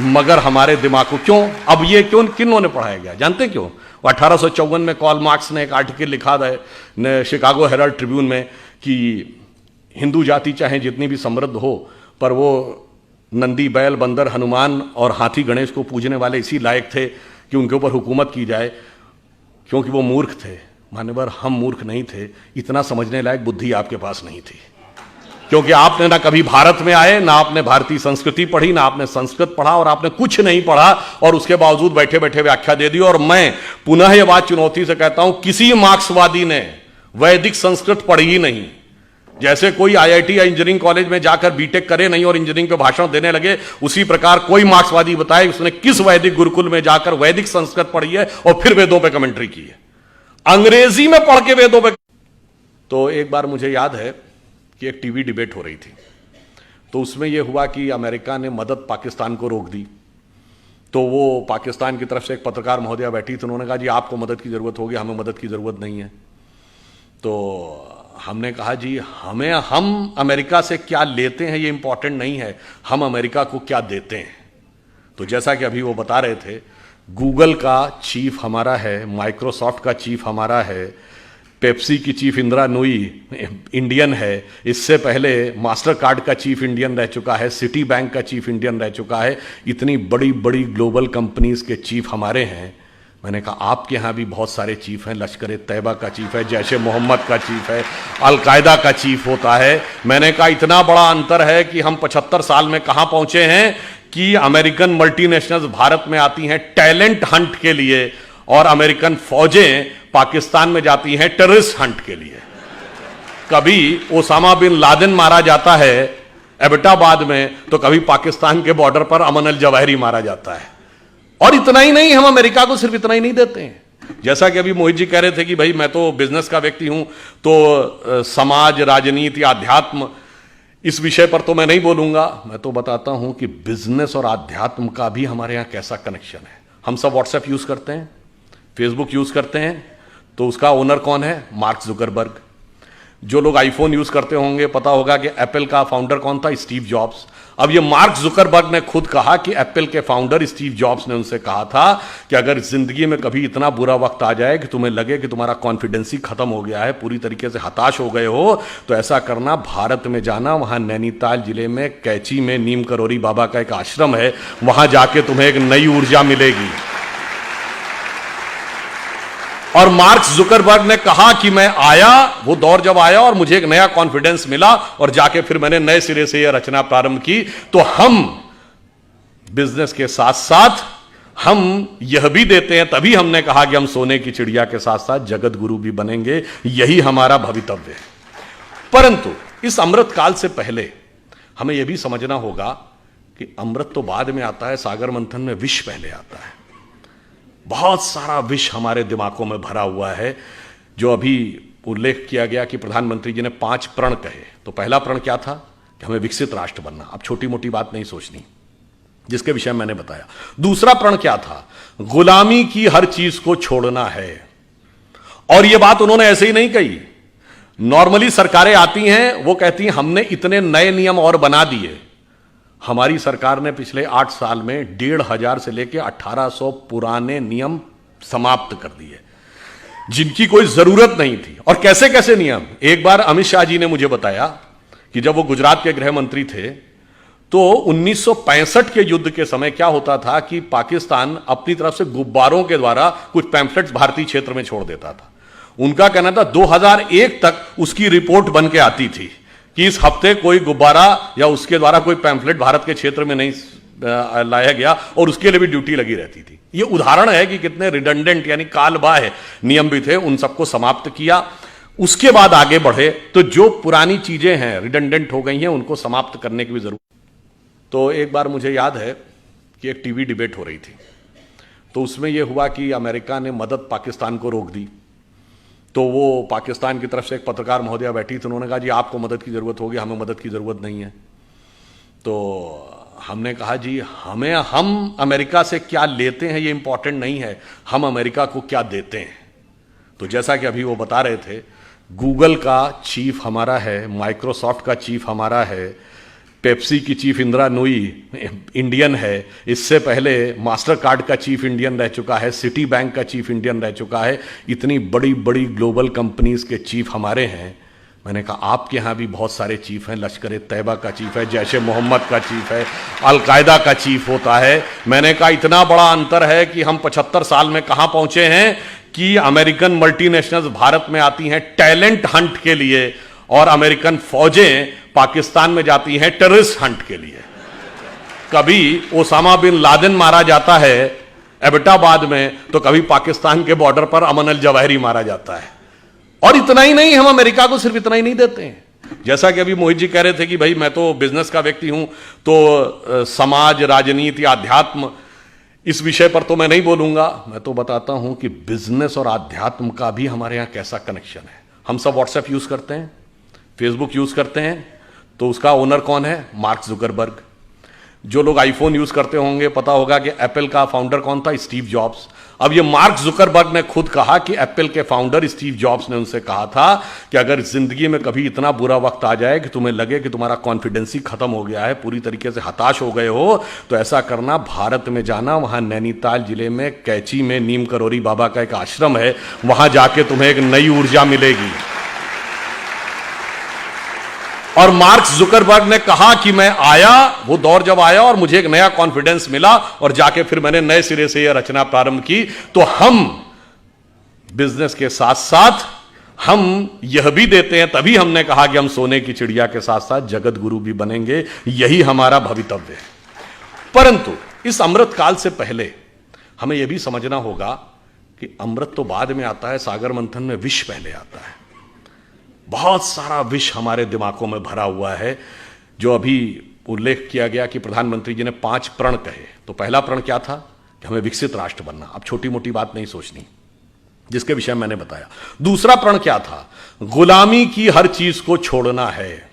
मगर हमारे दिमाग को क्यों, अब ये क्यों, किन्हों ने पढ़ाया गया जानते क्यों? 1854 में कार्ल मार्क्स ने एक आर्टिकल लिखा था शिकागो हेराल्ड ट्रिब्यून में कि हिंदू जाति चाहे जितनी भी समृद्ध हो, पर वो नंदी, बैल, बंदर, हनुमान और हाथी गणेश को पूजने वाले इसी लायक थे कि उनके ऊपर हुकूमत की जाए, क्योंकि वो मूर्ख थे। मान्यवर, हम मूर्ख नहीं थे, इतना समझने लायक बुद्धि आपके पास नहीं थी, क्योंकि आपने ना कभी भारत में आए, ना आपने भारतीय संस्कृति पढ़ी, ना आपने संस्कृत पढ़ा, और आपने कुछ नहीं पढ़ा, और उसके बावजूद बैठे बैठे व्याख्या दे दी। और मैं पुनः यह बात चुनौती से कहता हूं, किसी मार्क्सवादी ने वैदिक संस्कृत पढ़ी ही नहीं। जैसे कोई आईआईटी या इंजीनियरिंग कॉलेज में जाकर बीटेक करे नहीं और इंजीनियरिंग पे भाषण देने लगे, उसी प्रकार कोई मार्क्सवादी बताए उसने किस वैदिक गुरुकुल में जाकर वैदिक संस्कृत पढ़ी है और फिर वेदों पे कमेंट्री की है, अंग्रेजी में पढ़ के वेदों पे। तो एक बार मुझे याद है कि एक टीवी डिबेट हो रही थी, तो उसमें यह हुआ कि अमेरिका ने मदद पाकिस्तान को रोक दी। तो वो पाकिस्तान की तरफ से एक पत्रकार महोदया बैठी थी, उन्होंने कहा जी आपको मदद की ज़रूरत होगी, हमें मदद की ज़रूरत नहीं है। तो हमने कहा जी हम अमेरिका से क्या लेते हैं ये इंपॉर्टेंट नहीं है, हम अमेरिका को क्या देते हैं। तो जैसा कि अभी वो बता रहे थे, गूगल का चीफ हमारा है, माइक्रोसॉफ्ट का चीफ हमारा है, पेप्सी की चीफ इंदिरा नूई इंडियन है, इससे पहले मास्टर कार्ड का चीफ इंडियन रह चुका है, सिटी बैंक का चीफ इंडियन रह चुका है, इतनी बड़ी बड़ी ग्लोबल कंपनीज के चीफ हमारे हैं। मैंने कहा आपके यहाँ भी बहुत सारे चीफ हैं, लश्कर तैयबा का चीफ है, जैश ए मोहम्मद का चीफ है, अलकायदा का चीफ होता है। मैंने कहा इतना बड़ा अंतर है कि हम 75 साल में कहाँ पहुंचे हैं कि अमेरिकन मल्टीनेशनल्स भारत में आती हैं टैलेंट हंट के लिए, और अमेरिकन फौजें पाकिस्तान में जाती हैं टेररिस्ट हंट के लिए। कभी ओसामा बिन लादेन मारा जाता है एबटाबाद में, तो कभी पाकिस्तान के बॉर्डर पर अमन अल जवाहिरी मारा जाता है। और इतना ही नहीं, हम अमेरिका को सिर्फ इतना ही नहीं देते हैं। जैसा कि अभी मोहित जी कह रहे थे कि भाई मैं तो बिजनेस का व्यक्ति हूं, तो समाज, राजनीति, आध्यात्म, इस विषय पर तो मैं नहीं बोलूंगा। मैं तो बताता हूं कि बिजनेस और आध्यात्म का भी हमारे यहां कैसा कनेक्शन है। हम सब व्हाट्सएप यूज करते हैं, फेसबुक यूज करते हैं, तो उसका ओनर कौन है? Mark Zuckerberg. जो लोग आईफोन यूज करते होंगे पता होगा कि एप्पल का फाउंडर कौन था? Steve jobs. अब ये मार्क जुकरबर्ग ने खुद कहा कि एप्पल के फाउंडर स्टीव जॉब्स ने उनसे कहा था कि अगर जिंदगी में कभी इतना बुरा वक्त आ जाए कि तुम्हें लगे कि तुम्हारा कॉन्फिडेंस ही खत्म हो गया है, पूरी तरीके से हताश हो गए हो, तो ऐसा करना, भारत में जाना, वहां नैनीताल जिले में कैची में नीम करोरी बाबा का एक आश्रम है, वहां जाके तुम्हें एक नई ऊर्जा मिलेगी। और मार्क जुकरबर्ग ने कहा कि मैं आया, वो दौर जब आया और मुझे एक नया कॉन्फिडेंस मिला और जाके फिर मैंने नए सिरे से यह रचना प्रारंभ की। तो हम बिजनेस के साथ साथ हम यह भी देते हैं, तभी हमने कहा कि हम सोने की चिड़िया के साथ साथ जगत गुरु भी बनेंगे, यही हमारा भवितव्य है। परंतु इस अमृत काल से पहले हमें यह भी समझना होगा कि अमृत तो बाद में आता है, सागर मंथन में विष पहले आता है। बहुत सारा विष हमारे दिमागों में भरा हुआ है। जो अभी उल्लेख किया गया कि प्रधानमंत्री जी ने 5 प्रण कहे, तो पहला प्रण क्या था? कि हमें विकसित राष्ट्र बनना। अब छोटी मोटी बात नहीं सोचनी, जिसके विषय में मैंने बताया। दूसरा प्रण क्या था? गुलामी की हर चीज को छोड़ना है। और यह बात उन्होंने ऐसे ही नहीं कही। नॉर्मली सरकारें आती हैं, वो कहती हैं हमने इतने नए नियम और बना दिए। हमारी सरकार ने पिछले 8 साल में 1500 से लेकर 1800 पुराने नियम समाप्त कर दिए, जिनकी कोई जरूरत नहीं थी। और कैसे कैसे नियम? एक बार अमित शाह जी ने मुझे बताया कि जब वो गुजरात के गृह मंत्री थे, तो 1965 के युद्ध के समय क्या होता था कि पाकिस्तान अपनी तरफ से गुब्बारों के द्वारा कुछ पैम्फलेट्स भारतीय क्षेत्र में छोड़ देता था। उनका कहना था 2001 तक उसकी रिपोर्ट बन के आती थी कि इस हफ्ते कोई गुब्बारा या उसके द्वारा कोई पैम्फलेट भारत के क्षेत्र में नहीं लाया गया, और उसके लिए भी ड्यूटी लगी रहती थी। यह उदाहरण है कि कितने रिडंडेंट यानी कालबाह्य नियम भी थे, उन सबको समाप्त किया। उसके बाद आगे बढ़े तो जो पुरानी चीजें हैं, रिडंडेंट हो गई हैं, उनको समाप्त करने की भी जरूरत। तो एक बार मुझे याद है कि एक टीवी डिबेट हो रही थी, तो उसमें यह हुआ कि अमेरिका ने मदद पाकिस्तान को रोक दी। तो वो पाकिस्तान की तरफ से एक पत्रकार महोदया बैठी थी, उन्होंने कहा जी आपको मदद की ज़रूरत होगी, हमें मदद की ज़रूरत नहीं है। तो हमने कहा जी हम अमेरिका से क्या लेते हैं ये इंपॉर्टेंट नहीं है, हम अमेरिका को क्या देते हैं। तो जैसा कि अभी वो बता रहे थे, गूगल का चीफ हमारा है, माइक्रोसॉफ्ट का चीफ हमारा है, पेप्सी की चीफ इंदिरा नूई इंडियन है, इससे पहले मास्टर कार्ड का चीफ इंडियन रह चुका है, सिटी बैंक का चीफ इंडियन रह चुका है, इतनी बड़ी बड़ी ग्लोबल कंपनीज के चीफ हमारे हैं। मैंने कहा आपके यहाँ भी बहुत सारे चीफ हैं, लश्कर तैयबा का चीफ है, जैश ए मोहम्मद का चीफ है, अलकायदा का चीफ होता है। मैंने कहा इतना बड़ा अंतर है कि हम 75 साल में कहां पहुंचे हैं कि अमेरिकन मल्टीनेशनल्स भारत में आती हैं टैलेंट हंट के लिए और अमेरिकन फौजें पाकिस्तान में जाती हैं टेररिस्ट हंट के लिए। कभी ओसामा बिन लादेन मारा जाता है एबटाबाद में, तो कभी पाकिस्तान के बॉर्डर पर अमन अल जवाहिरी मारा जाता है। और इतना ही नहीं, हम अमेरिका को सिर्फ इतना ही नहीं देते हैं। जैसा कि अभी मोहित जी कह रहे थे कि भाई मैं तो बिजनेस का व्यक्ति हूं, तो समाज, राजनीति, आध्यात्म, इस विषय पर तो मैं नहीं बोलूंगा। मैं तो बताता हूं कि बिजनेस और आध्यात्म का भी हमारे यहां कैसा कनेक्शन है। हम सब व्हाट्सएप यूज करते हैं, फेसबुक यूज करते हैं, तो उसका ओनर कौन है? Mark Zuckerberg. जो लोग आईफोन यूज करते होंगे पता होगा कि एप्पल का फाउंडर कौन था? Steve jobs. अब ये मार्क जुकरबर्ग ने खुद कहा कि एप्पल के फाउंडर स्टीव जॉब्स ने उनसे कहा था कि अगर जिंदगी में कभी इतना बुरा वक्त आ जाए कि तुम्हें लगे कि तुम्हारा कॉन्फिडेंस ही खत्म हो गया है, पूरी तरीके से हताश हो गए हो, तो ऐसा करना, भारत में जाना, वहां नैनीताल जिले में कैची में नीम करोरी बाबा का एक आश्रम है, वहां जाके तुम्हें एक नई ऊर्जा मिलेगी। और मार्क जुकरबर्ग ने कहा कि मैं आया, वो दौर जब आया और मुझे एक नया कॉन्फिडेंस मिला और जाके फिर मैंने नए सिरे से यह रचना प्रारंभ की। तो हम बिजनेस के साथ साथ हम यह भी देते हैं, तभी हमने कहा कि हम सोने की चिड़िया के साथ साथ जगत गुरु भी बनेंगे, यही हमारा भवितव्य है। परंतु इस अमृत काल से पहले हमें यह भी समझना होगा कि अमृत तो बाद में आता है, सागर मंथन में विष पहले आता है। बहुत सारा विष हमारे दिमागों में भरा हुआ है। जो अभी उल्लेख किया गया कि प्रधानमंत्री जी ने 5 प्रण कहे, तो पहला प्रण क्या था? कि हमें विकसित राष्ट्र बनना। अब छोटी मोटी बात नहीं सोचनी, जिसके विषय मैंने बताया। दूसरा प्रण क्या था? गुलामी की हर चीज को छोड़ना है।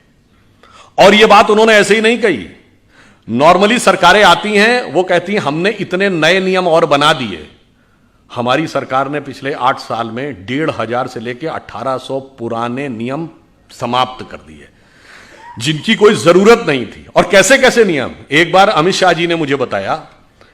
और यह बात उन्होंने ऐसे ही नहीं कही। नॉर्मली सरकारें आती हैं, वो कहती हैं हमने इतने नए नियम और बना दिए। हमारी सरकार ने पिछले 8 साल में 1500 से लेकर 1800 पुराने नियम समाप्त कर दिए, जिनकी कोई जरूरत नहीं थी। और कैसे कैसे नियम? एक बार अमित शाह जी ने मुझे बताया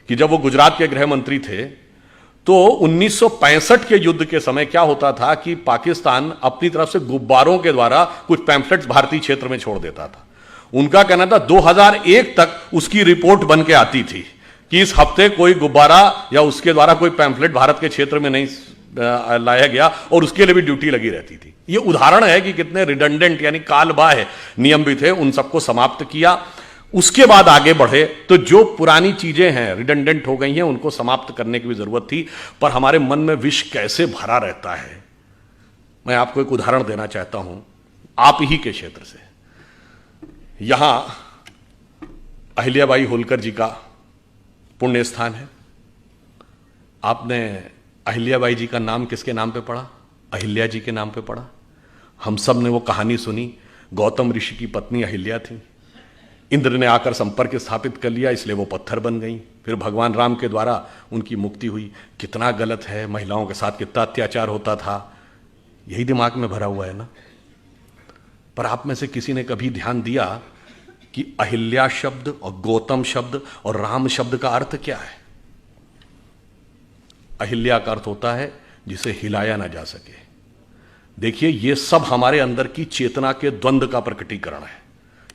कि जब वो गुजरात के गृह मंत्री थे, तो 1965 के युद्ध के समय क्या होता था कि पाकिस्तान अपनी तरफ से गुब्बारों के द्वारा कुछ पैम्फलेट्स भारतीय क्षेत्र में छोड़ देता था। उनका कहना था 2001 तक उसकी रिपोर्ट बन के आती थी कि इस हफ्ते कोई गुब्बारा या उसके द्वारा कोई पैम्फलेट भारत के क्षेत्र में नहीं लाया गया, और उसके लिए भी ड्यूटी लगी रहती थी। ये उदाहरण है कि कितने रिडंडेंट यानी कालबाह्य नियम भी थे, उन सबको समाप्त किया। उसके बाद आगे बढ़े तो जो पुरानी चीजें हैं, रिडंडेंट हो गई हैं, उनको समाप्त करने की भी जरूरत थी। पर हमारे मन में विष कैसे भरा रहता है, मैं आपको एक उदाहरण देना चाहता हूं आप ही के क्षेत्र से। यहां अहिल्याबाई होलकर जी का पुण्य स्थान है। आपने अहिल्याबाई जी का नाम किसके नाम पे पढ़ा? अहिल्या जी के नाम पे पढ़ा। हम सब ने वो कहानी सुनी। गौतम ऋषि की पत्नी अहिल्या थी। इंद्र ने आकर संपर्क स्थापित कर लिया, इसलिए वो पत्थर बन गई। फिर भगवान राम के द्वारा उनकी मुक्ति हुई। कितना गलत है, महिलाओं के साथ कितना अत्याचार होता था, यही दिमाग में भरा हुआ है ना। पर आप में से किसी ने कभी ध्यान दिया कि अहिल्या शब्द और गौतम शब्द और राम शब्द का अर्थ क्या है? अहिल्या का अर्थ होता है जिसे हिलाया ना जा सके। देखिए, यह सब हमारे अंदर की चेतना के द्वंद्व का प्रकटीकरण है।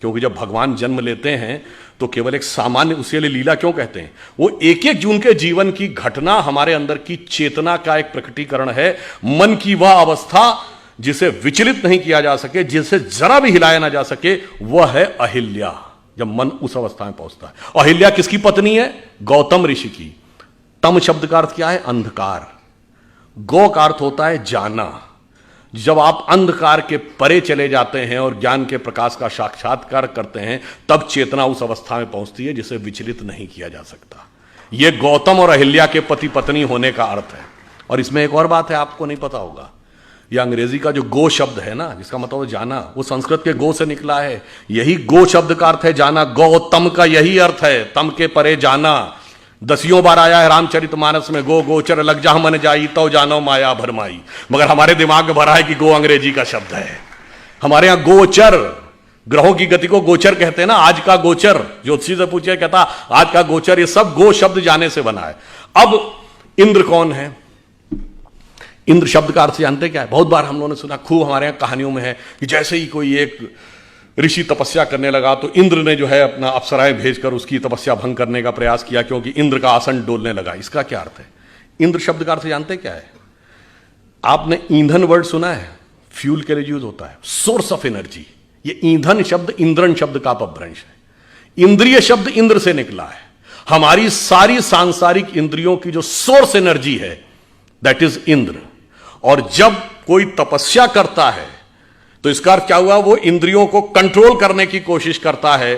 क्योंकि जब भगवान जन्म लेते हैं तो केवल एक सामान्य, उसके लिए लीला क्यों कहते हैं? वो एक एक जून के जीवन की घटना हमारे अंदर की चेतना का एक प्रकटीकरण है। मन की वह अवस्था जिसे विचलित नहीं किया जा सके, जिसे जरा भी हिलाया ना जा सके, वह है अहिल्या। जब मन उस अवस्था में पहुंचता है। अहिल्या किसकी पत्नी है? गौतम ऋषि की। तम शब्द का अर्थ क्या है? अंधकार। गौ का अर्थ होता है जाना। जब आप अंधकार के परे चले जाते हैं और ज्ञान के प्रकाश का साक्षात्कार करते हैं, तब चेतना उस अवस्था में पहुंचती है जिसे विचलित नहीं किया जा सकता। यह गौतम और अहिल्या के पति पत्नी होने का अर्थ है। और इसमें एक और बात है, आपको नहीं पता होगा। यह अंग्रेजी का जो गो शब्द है ना, जिसका मतलब है जाना, वो संस्कृत के गो से निकला है। यही गो शब्द का अर्थ है जाना। गौतम का यही अर्थ है, तम के परे जाना। 10 बार आया है रामचरितमानस में, गो गोचर लग जा मन जाई तो जानो माया भरमाई। मगर हमारे दिमाग में भरा है कि गो अंग्रेजी का शब्द है। हमारे यहां गोचर, ग्रहों की गति को गोचर कहते हैं ना। आज का गोचर, ज्योतिषी से पूछे, कहता आज का गोचर, ये सब गो शब्द जाने से बना है। अब इंद्र कौन है? इंद्र शब्द का अर्थ जानते क्या है? बहुत बार हम लोगों ने सुना, खूब हमारे यहाँ कहानियों में है कि जैसे ही कोई एक ऋषि तपस्या करने लगा तो इंद्र ने जो है अपना अप्सराएं भेजकर उसकी तपस्या भंग करने का प्रयास किया, क्योंकि इंद्र का आसन डोलने लगा। इसका क्या अर्थ है? इंद्र शब्द का अर्थ जानते क्या है? आपने ईंधन वर्ड सुना है? फ्यूल के लिए यूज होता है, सोर्स ऑफ एनर्जी। ये ईंधन शब्द इंद्रन शब्द का अपभ्रंश है। इंद्रिय शब्द इंद्र से निकला है। हमारी सारी सांसारिक इंद्रियों की जो सोर्स एनर्जी है दैट इज इंद्र। और जब कोई तपस्या करता है तो इसका अर्थ क्या हुआ? वो इंद्रियों को कंट्रोल करने की कोशिश करता है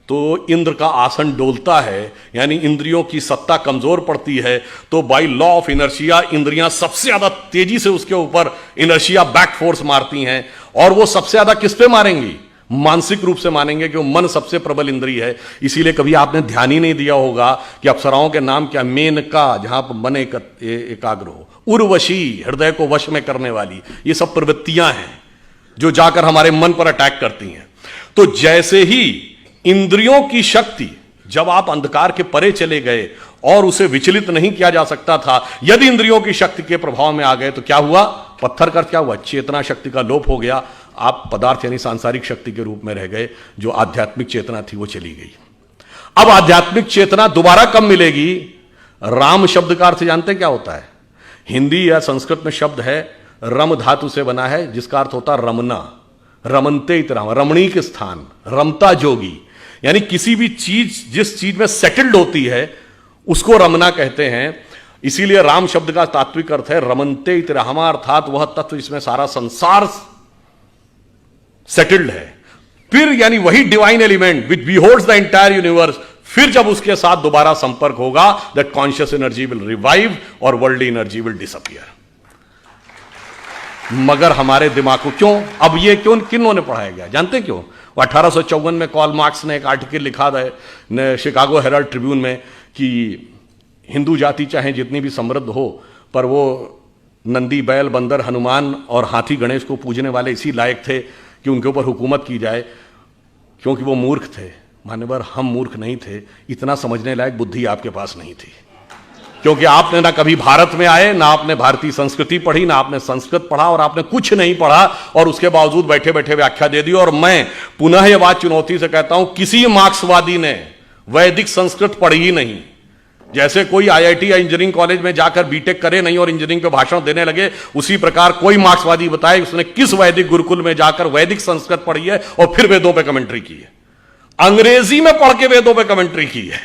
तो इंद्र का आसन डोलता है, यानी इंद्रियों की सत्ता कमजोर पड़ती है। तो बाय लॉ ऑफ इनर्शिया इंद्रियां सबसे ज्यादा तेजी से उसके ऊपर इनर्शिया बैक फोर्स मारती हैं। और वो सबसे ज्यादा किस पे मारेंगी? मानसिक रूप से मानेंगे, कि मन सबसे प्रबल इंद्रिय है। इसीलिए कभी आपने ध्यान ही नहीं दिया होगा कि अप्सराओं के नाम क्या? मेनका, जहां पर मन एकाग्र हो, उर्वशी, हृदय को वश में करने वाली। ये सब प्रवृत्तियां हैं जो जाकर हमारे मन पर अटैक करती हैं। तो जैसे ही इंद्रियों की शक्ति, जब आप अंधकार के परे चले गए और उसे विचलित नहीं किया जा सकता था, यदि इंद्रियों की शक्ति के प्रभाव में आ गए तो क्या हुआ? पत्थर का क्या हुआ? चेतना शक्ति का लोप हो गया। आप पदार्थ यानी सांसारिक शक्ति के रूप में रह गए। जो आध्यात्मिक चेतना थी वो चली गई। अब आध्यात्मिक चेतना दोबारा कब मिलेगी? राम शब्द का अर्थ जानते क्या होता है? हिंदी या संस्कृत में शब्द है, रम धातु से बना है, जिसका अर्थ होता है रमना। रमनते इतराम, रमणीक स्थान, रमता जोगी। यानी किसी भी चीज जिस चीज में सेटल्ड होती है उसको रमना कहते हैं। इसीलिए राम शब्द का तात्विक अर्थ है रमनते इतरामा, अर्थात वह तत्व जिसमें सारा संसार सेटल्ड है। फिर यानी वही divine element which beholds the entire universe, फिर जब उसके साथ दोबारा संपर्क होगा, that conscious energy will revive और वर्ल्डली एनर्जी विल डिसअपियर। मगर हमारे दिमाग को क्यों, अब ये क्यों, किन्होंने पढ़ाया गया जानते क्यों? 1854 में कार्ल मार्क्स ने एक आर्टिकल लिखा था शिकागो हेराल्ड ट्रिब्यून में कि हिंदू जाति चाहे जितनी भी समृद्ध हो, पर वो नंदी, बैल, बंदर, हनुमान और हाथी गणेश को पूजने वाले इसी लायक थे कि उनके ऊपर हुकूमत की जाए, क्योंकि वो मूर्ख थे। मान्यवर, हम मूर्ख नहीं थे, इतना समझने लायक बुद्धि आपके पास नहीं थी, क्योंकि आपने ना कभी भारत में आए, ना आपने भारतीय संस्कृति पढ़ी, ना आपने संस्कृत पढ़ा, और आपने कुछ नहीं पढ़ा, और उसके बावजूद बैठे बैठे व्याख्या दे दी। और मैं पुनः यह बात चुनौती से कहता हूं, किसी मार्क्सवादी ने वैदिक संस्कृत पढ़ी ही नहीं। जैसे कोई आईआईटी या इंजीनियरिंग कॉलेज में जाकर बीटेक करे नहीं और इंजीनियरिंग पे भाषण देने लगे, उसी प्रकार कोई मार्क्सवादी बताए उसने किस वैदिक गुरुकुल में जाकर वैदिक संस्कृत पढ़ी है और फिर वेदों पे कमेंट्री की है, अंग्रेजी में पढ़ के वेदों पे कमेंट्री की है।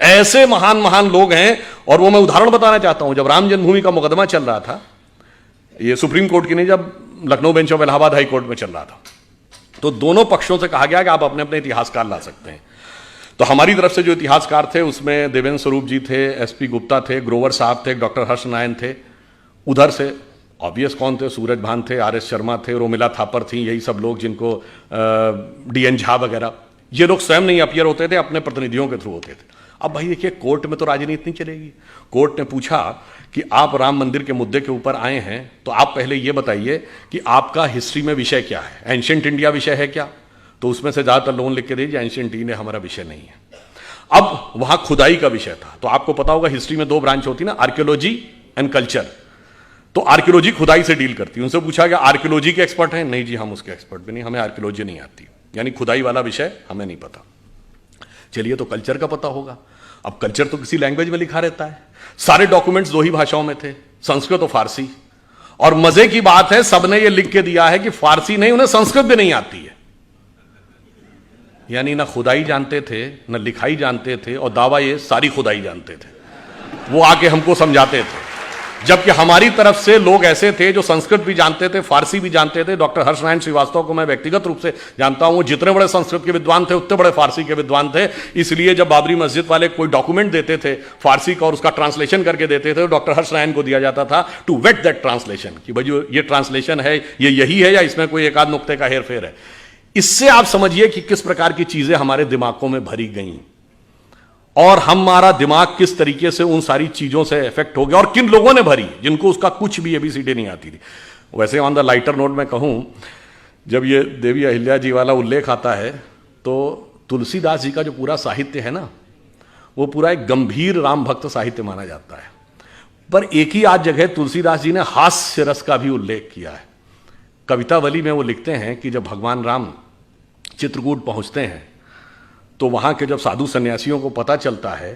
ऐसे महान महान लोग हैं। और वो मैं उदाहरण बताना चाहता हूं, जब राम जन्मभूमि का मुकदमा चल रहा था, ये सुप्रीम कोर्ट की नहीं, जब Lucknow bench of Allahabad high court में चल रहा था, तो दोनों पक्षों से कहा गया कि आप अपने अपने इतिहासकार ला सकते हैं। तो हमारी तरफ से जो इतिहासकार थे उसमें देवेंद्र स्वरूप जी थे, एसपी गुप्ता थे, ग्रोवर साहब थे, डॉक्टर हर्ष नारायण थे। उधर से ऑब्वियस कौन थे? सूरज भान थे, आरएस शर्मा थे, रोमिला थापर थी, यही सब लोग जिनको डीएन झा वगैरह, ये लोग स्वयं नहीं अपीयर होते थे, अपने प्रतिनिधियों के थ्रू होते थे। अब भाई देखिए, कोर्ट में तो राजनीति नहीं चलेगी। कोर्ट ने पूछा कि आप राम मंदिर के मुद्दे के ऊपर आए हैं, तो आप पहले ये बताइए कि आपका हिस्ट्री में विषय क्या है, एंशिएंट इंडिया विषय है क्या? तो उसमें से ज्यादातर लोगों लिख के दीजिए एंशिएंट इंडिया हमारा विषय नहीं है। अब वहां खुदाई का विषय था, तो आपको पता होगा हिस्ट्री में दो ब्रांच होती ना, आर्कियोलॉजी एंड कल्चर। तो आर्कियोलॉजी खुदाई से डील करती है। उनसे पूछा गया आर्कियोलॉजी के एक्सपर्ट हैं? नहीं जी, हम उसके एक्सपर्ट भी नहीं, हमें आर्कियोलॉजी नहीं आती, यानी खुदाई वाला विषय हमें नहीं पता। चलिए, तो कल्चर का पता होगा। अब कल्चर तो किसी लैंग्वेज में लिखा रहता है, सारे डॉक्यूमेंट्स दो ही भाषाओं में थे, संस्कृत और फारसी। और मजे की बात है, सबने ये लिख के दिया है कि फारसी नहीं, उन्हें संस्कृत भी नहीं आती है। यानी ना खुदाई जानते थे, ना लिखाई जानते थे, और दावा ये सारी खुदाई जानते थे। वो आके हमको समझाते थे, जबकि हमारी तरफ से लोग ऐसे थे जो संस्कृत भी जानते थे, फारसी भी जानते थे। डॉक्टर हर्ष नारायण श्रीवास्तव को मैं व्यक्तिगत रूप से जानता हूं, वो जितने बड़े संस्कृत के विद्वान थे उतने बड़े फारसी के विद्वान थे। इसलिए जब बाबरी मस्जिद वाले कोई डॉक्यूमेंट देते थे फारसी का और उसका ट्रांसलेशन करके देते थे, तो डॉक्टर हर्ष नारायण को दिया जाता था टू वेट दैट ट्रांसलेशन, कि भाई जो ये ट्रांसलेशन है ये यही है या इसमें कोई एक आध नुक्ते का हेरफेर है। इससे आप समझिए कि किस प्रकार की चीजें हमारे दिमागों में भरी गई, और हमारा दिमाग किस तरीके से उन सारी चीजों से इफेक्ट हो गया, और किन लोगों ने भरी जिनको उसका कुछ भी एबीसीडी नहीं आती थी। वैसे ऑन द लाइटर नोट में कहूं, जब ये देवी अहिल्या जी वाला उल्लेख आता है, तो तुलसीदास जी का जो पूरा साहित्य है ना, वो पूरा एक गंभीर राम भक्त साहित्य माना जाता है। पर एक ही आज जगह तुलसीदास जी ने हास्य रस का भी उल्लेख किया है। कवितावली में वो लिखते हैं कि जब भगवान राम चित्रकूट पहुंचते हैं तो वहां के जब साधु सन्यासियों को पता चलता है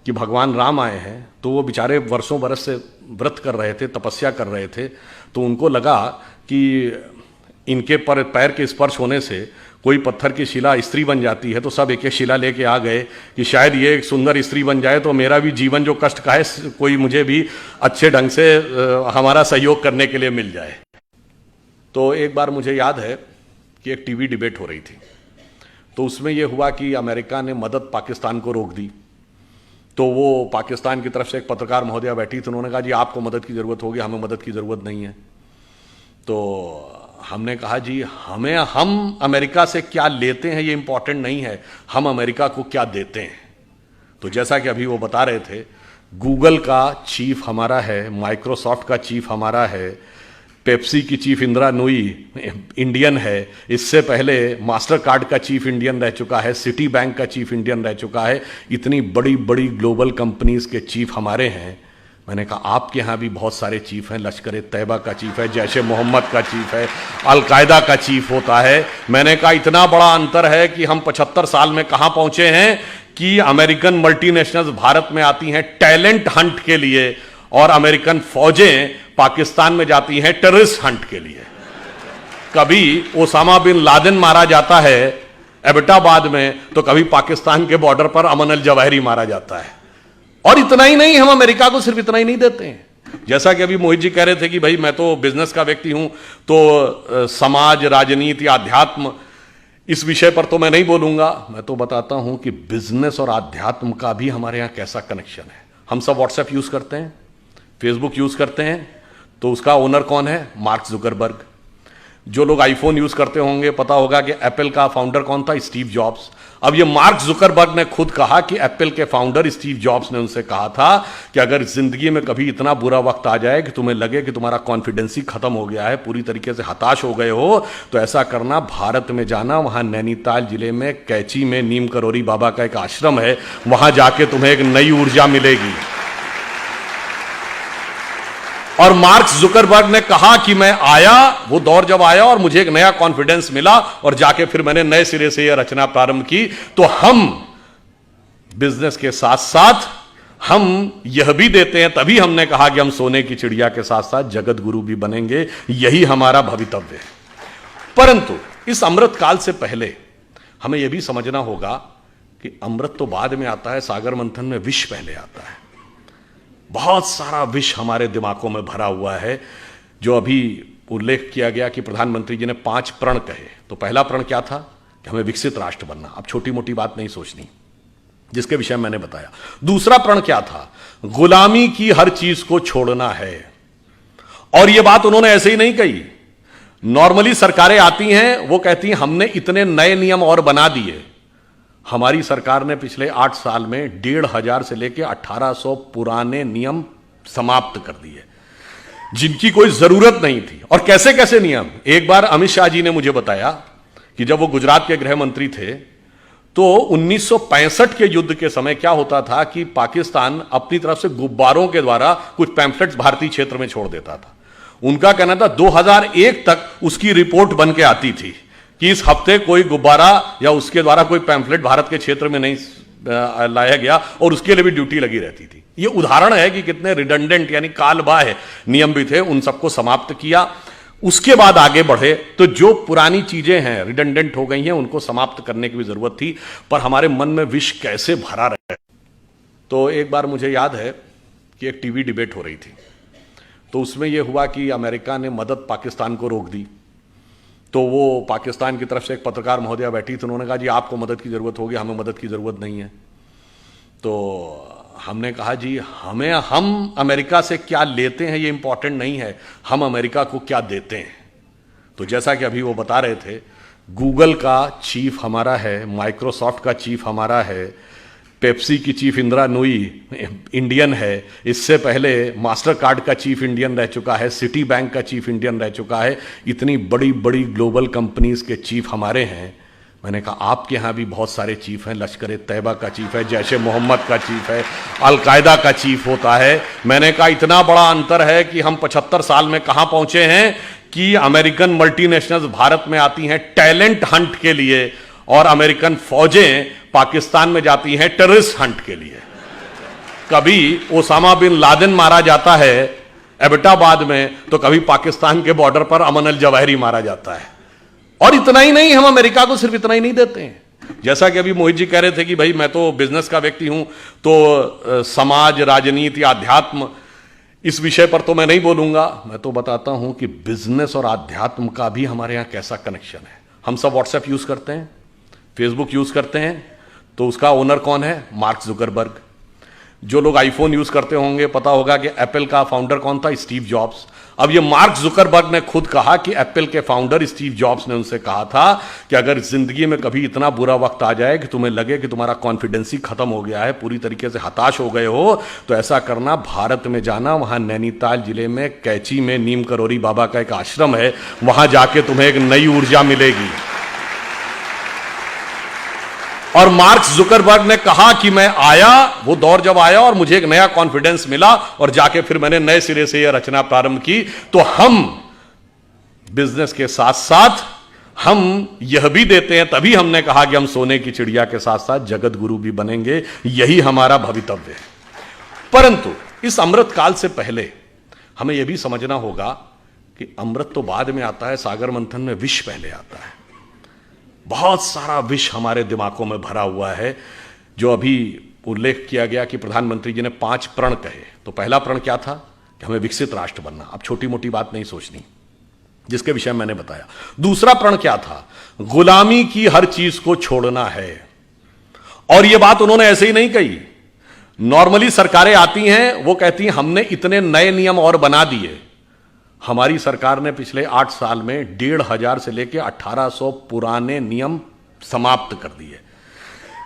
कि भगवान राम आए हैं, तो वो बेचारे वर्षों बरस से व्रत कर रहे थे, तपस्या कर रहे थे, तो उनको लगा कि इनके पर पैर के स्पर्श होने से कोई पत्थर की शिला स्त्री बन जाती है, तो सब एक एक शिला लेके आ गए कि शायद ये एक सुंदर स्त्री बन जाए तो मेरा भी जीवन जो कष्ट का है कोई मुझे भी अच्छे ढंग से हमारा सहयोग करने के लिए मिल जाए। तो एक बार मुझे याद है कि एक टीवी डिबेट हो रही थी, तो उसमें यह हुआ कि अमेरिका ने मदद पाकिस्तान को रोक दी। तो वो पाकिस्तान की तरफ से एक पत्रकार महोदया बैठी, तो उन्होंने कहा जी आपको मदद की ज़रूरत होगी, हमें मदद की ज़रूरत नहीं है। तो हमने कहा जी हम अमेरिका से क्या लेते हैं ये इंपॉर्टेंट नहीं है, हम अमेरिका को क्या देते हैं। तो जैसा कि अभी वो बता रहे थे, गूगल का चीफ हमारा है, माइक्रोसॉफ्ट का चीफ हमारा है, पेप्सी की चीफ इंदिरा नूई इंडियन है, इससे पहले मास्टर कार्ड का चीफ इंडियन रह चुका है, सिटी बैंक का चीफ इंडियन रह चुका है, इतनी बड़ी बड़ी ग्लोबल कंपनीज के चीफ हमारे हैं। मैंने कहा आपके यहाँ भी बहुत सारे चीफ हैं, लश्कर तैयबा का चीफ है, जैश मोहम्मद का चीफ है, अलकायदा का चीफ होता है। मैंने कहा इतना बड़ा अंतर है कि हम 75 साल में कहाँ पहुंचे हैं कि अमेरिकन मल्टीनेशनल्स भारत में आती हैं टैलेंट हंट के लिए और अमेरिकन फौजें पाकिस्तान में जाती हैं टेररिस्ट हंट के लिए। कभी ओसामा बिन लादेन मारा जाता है एबटाबाद में, तो कभी पाकिस्तान के बॉर्डर पर अमन अल जवाहिरी मारा जाता है। और इतना ही नहीं, हम अमेरिका को सिर्फ इतना ही नहीं देते हैं। जैसा कि अभी मोहित जी कह रहे थे कि भाई मैं तो बिजनेस का व्यक्ति हूं, तो समाज, राजनीति, आध्यात्म, इस विषय पर तो मैं नहीं बोलूंगा। मैं तो बताता हूं कि बिजनेस और आध्यात्म का भी हमारे यहां कैसा कनेक्शन है। हम सब व्हाट्सएप यूज करते हैं, फेसबुक यूज करते हैं, तो उसका ओनर कौन है? Mark Zuckerberg. जो लोग आईफोन यूज करते होंगे पता होगा कि एप्पल का फाउंडर कौन था? Steve jobs. अब ये मार्क जुकरबर्ग ने खुद कहा कि एप्पल के फाउंडर स्टीव जॉब्स ने उनसे कहा था कि अगर जिंदगी में कभी इतना बुरा वक्त आ जाए कि तुम्हें लगे कि तुम्हारा कॉन्फिडेंस ही खत्म हो गया है, पूरी तरीके से हताश हो गए हो, तो ऐसा करना, भारत में जाना, वहां नैनीताल जिले में कैची में नीम करोरी बाबा का एक आश्रम है, वहां जाके तुम्हें एक नई ऊर्जा मिलेगी। और मार्क जुकरबर्ग ने कहा कि मैं आया, वो दौर जब आया और मुझे एक नया कॉन्फिडेंस मिला और जाके फिर मैंने नए सिरे से यह रचना प्रारंभ की। तो हम बिजनेस के साथ साथ हम यह भी देते हैं, तभी हमने कहा कि हम सोने की चिड़िया के साथ साथ जगत गुरु भी बनेंगे, यही हमारा भवितव्य है। परंतु इस अमृत काल से पहले हमें यह भी समझना होगा कि अमृत तो बाद में आता है, सागर मंथन में विष पहले आता है। बहुत सारा विष हमारे दिमागों में भरा हुआ है। जो अभी उल्लेख किया गया कि प्रधानमंत्री जी ने 5 प्रण कहे, तो पहला प्रण क्या था? कि हमें विकसित राष्ट्र बनना। अब छोटी मोटी बात नहीं सोचनी, जिसके विषय में मैंने बताया। दूसरा प्रण क्या था? गुलामी की हर चीज को छोड़ना है। और यह बात उन्होंने ऐसे ही नहीं कही। नॉर्मली सरकारें आती हैं, वो कहती हैं हमने इतने नए नियम और बना दिए। हमारी सरकार ने पिछले 8 साल में 1500 से लेकर 1800 पुराने नियम समाप्त कर दिए, जिनकी कोई जरूरत नहीं थी। और कैसे कैसे नियम? एक बार अमित शाह जी ने मुझे बताया कि जब वो गुजरात के गृह मंत्री थे, तो 1965 के युद्ध के समय क्या होता था कि पाकिस्तान अपनी तरफ से गुब्बारों के द्वारा कुछ पैम्फलेट्स भारतीय क्षेत्र में छोड़ देता था। उनका कहना था 2001 तक उसकी रिपोर्ट बन के आती थी कि इस हफ्ते कोई गुब्बारा या उसके द्वारा कोई पैम्फलेट भारत के क्षेत्र में नहीं लाया गया, और उसके लिए भी ड्यूटी लगी रहती थी। यह उदाहरण है कि कितने रिडंडेंट यानी कालबाह्य नियम भी थे, उन सबको समाप्त किया। उसके बाद आगे बढ़े तो जो पुरानी चीजें हैं, रिडंडेंट हो गई हैं, उनको समाप्त करने की भी जरूरत थी। पर हमारे मन में विष कैसे भरा रहे। तो एक बार मुझे याद है कि एक टीवी डिबेट हो रही थी, तो उसमें यह हुआ कि अमेरिका ने मदद पाकिस्तान को रोक दी। तो वो पाकिस्तान की तरफ से एक पत्रकार महोदया बैठी, तो उन्होंने कहा जी आपको मदद की ज़रूरत होगी, हमें मदद की ज़रूरत नहीं है। तो हमने कहा जी हम अमेरिका से क्या लेते हैं ये इंपॉर्टेंट नहीं है, हम अमेरिका को क्या देते हैं। तो जैसा कि अभी वो बता रहे थे, गूगल का चीफ हमारा है, माइक्रोसॉफ्ट का चीफ हमारा है, पेप्सी की चीफ इंदिरा नूई इंडियन है, इससे पहले मास्टर कार्ड का चीफ इंडियन रह चुका है, सिटी बैंक का चीफ इंडियन रह चुका है, इतनी बड़ी बड़ी ग्लोबल कंपनीज के चीफ हमारे हैं। मैंने कहा आपके यहाँ भी बहुत सारे चीफ हैं, लश्कर तैयबा का चीफ है, जैश ए मोहम्मद का चीफ है, अलकायदा का चीफ होता है। मैंने कहा इतना बड़ा अंतर है कि हम 75 साल में कहां पहुंचे हैं कि अमेरिकन मल्टीनेशनल्स भारत में आती हैं टैलेंट हंट के लिए और अमेरिकन फौजें पाकिस्तान में जाती हैं टेररिस्ट हंट के लिए। कभी ओसामा बिन लादेन मारा जाता है एबटाबाद में, तो कभी पाकिस्तान के बॉर्डर पर अमन अल जवाहिरी मारा जाता है। और इतना ही नहीं, हम अमेरिका को सिर्फ इतना ही नहीं देते हैं। जैसा कि अभी मोहित जी कह रहे थे कि भाई मैं तो बिजनेस का व्यक्ति हूं, तो समाज, राजनीति, आध्यात्म, इस विषय पर तो मैं नहीं बोलूंगा। मैं तो बताता हूं कि बिजनेस और आध्यात्म का भी हमारे यहां कैसा कनेक्शन है। हम सब व्हाट्सएप यूज करते हैं, फेसबुक यूज करते हैं, तो उसका ओनर कौन है? Mark Zuckerberg. जो लोग आईफोन यूज करते होंगे पता होगा कि एप्पल का फाउंडर कौन था? Steve jobs. अब ये मार्क जुकरबर्ग ने खुद कहा कि एप्पल के फाउंडर स्टीव जॉब्स ने उनसे कहा था कि अगर जिंदगी में कभी इतना बुरा वक्त आ जाए कि तुम्हें लगे कि तुम्हारा कॉन्फिडेंस ही खत्म हो गया है, पूरी तरीके से हताश हो गए हो, तो ऐसा करना, भारत में जाना, वहां नैनीताल जिले में कैची में नीम करोरी बाबा का एक आश्रम है, वहां जाके तुम्हें एक नई ऊर्जा मिलेगी। और मार्क जुकरबर्ग ने कहा कि मैं आया, वो दौर जब आया और मुझे एक नया कॉन्फिडेंस मिला और जाके फिर मैंने नए सिरे से यह रचना प्रारंभ की। तो हम बिजनेस के साथ साथ हम यह भी देते हैं, तभी हमने कहा कि हम सोने की चिड़िया के साथ साथ जगत गुरु भी बनेंगे, यही हमारा भवितव्य है। परंतु इस अमृत काल से पहले हमें यह भी समझना होगा कि अमृत तो बाद में आता है, सागर मंथन में विष पहले आता है। बहुत सारा विष हमारे दिमागों में भरा हुआ है। जो अभी उल्लेख किया गया कि प्रधानमंत्री जी ने 5 प्रण कहे, तो पहला प्रण क्या था? कि हमें विकसित राष्ट्र बनना। अब छोटी मोटी बात नहीं सोचनी, जिसके विषय मैंने बताया। दूसरा प्रण क्या था? गुलामी की हर चीज को छोड़ना है। और यह बात उन्होंने ऐसे ही नहीं कही। नॉर्मली सरकारें आती हैं, वो कहती हैं हमने इतने नए नियम और बना दिए। हमारी सरकार ने पिछले 8 साल में 1500 से लेकर 1800 पुराने नियम समाप्त कर दिए,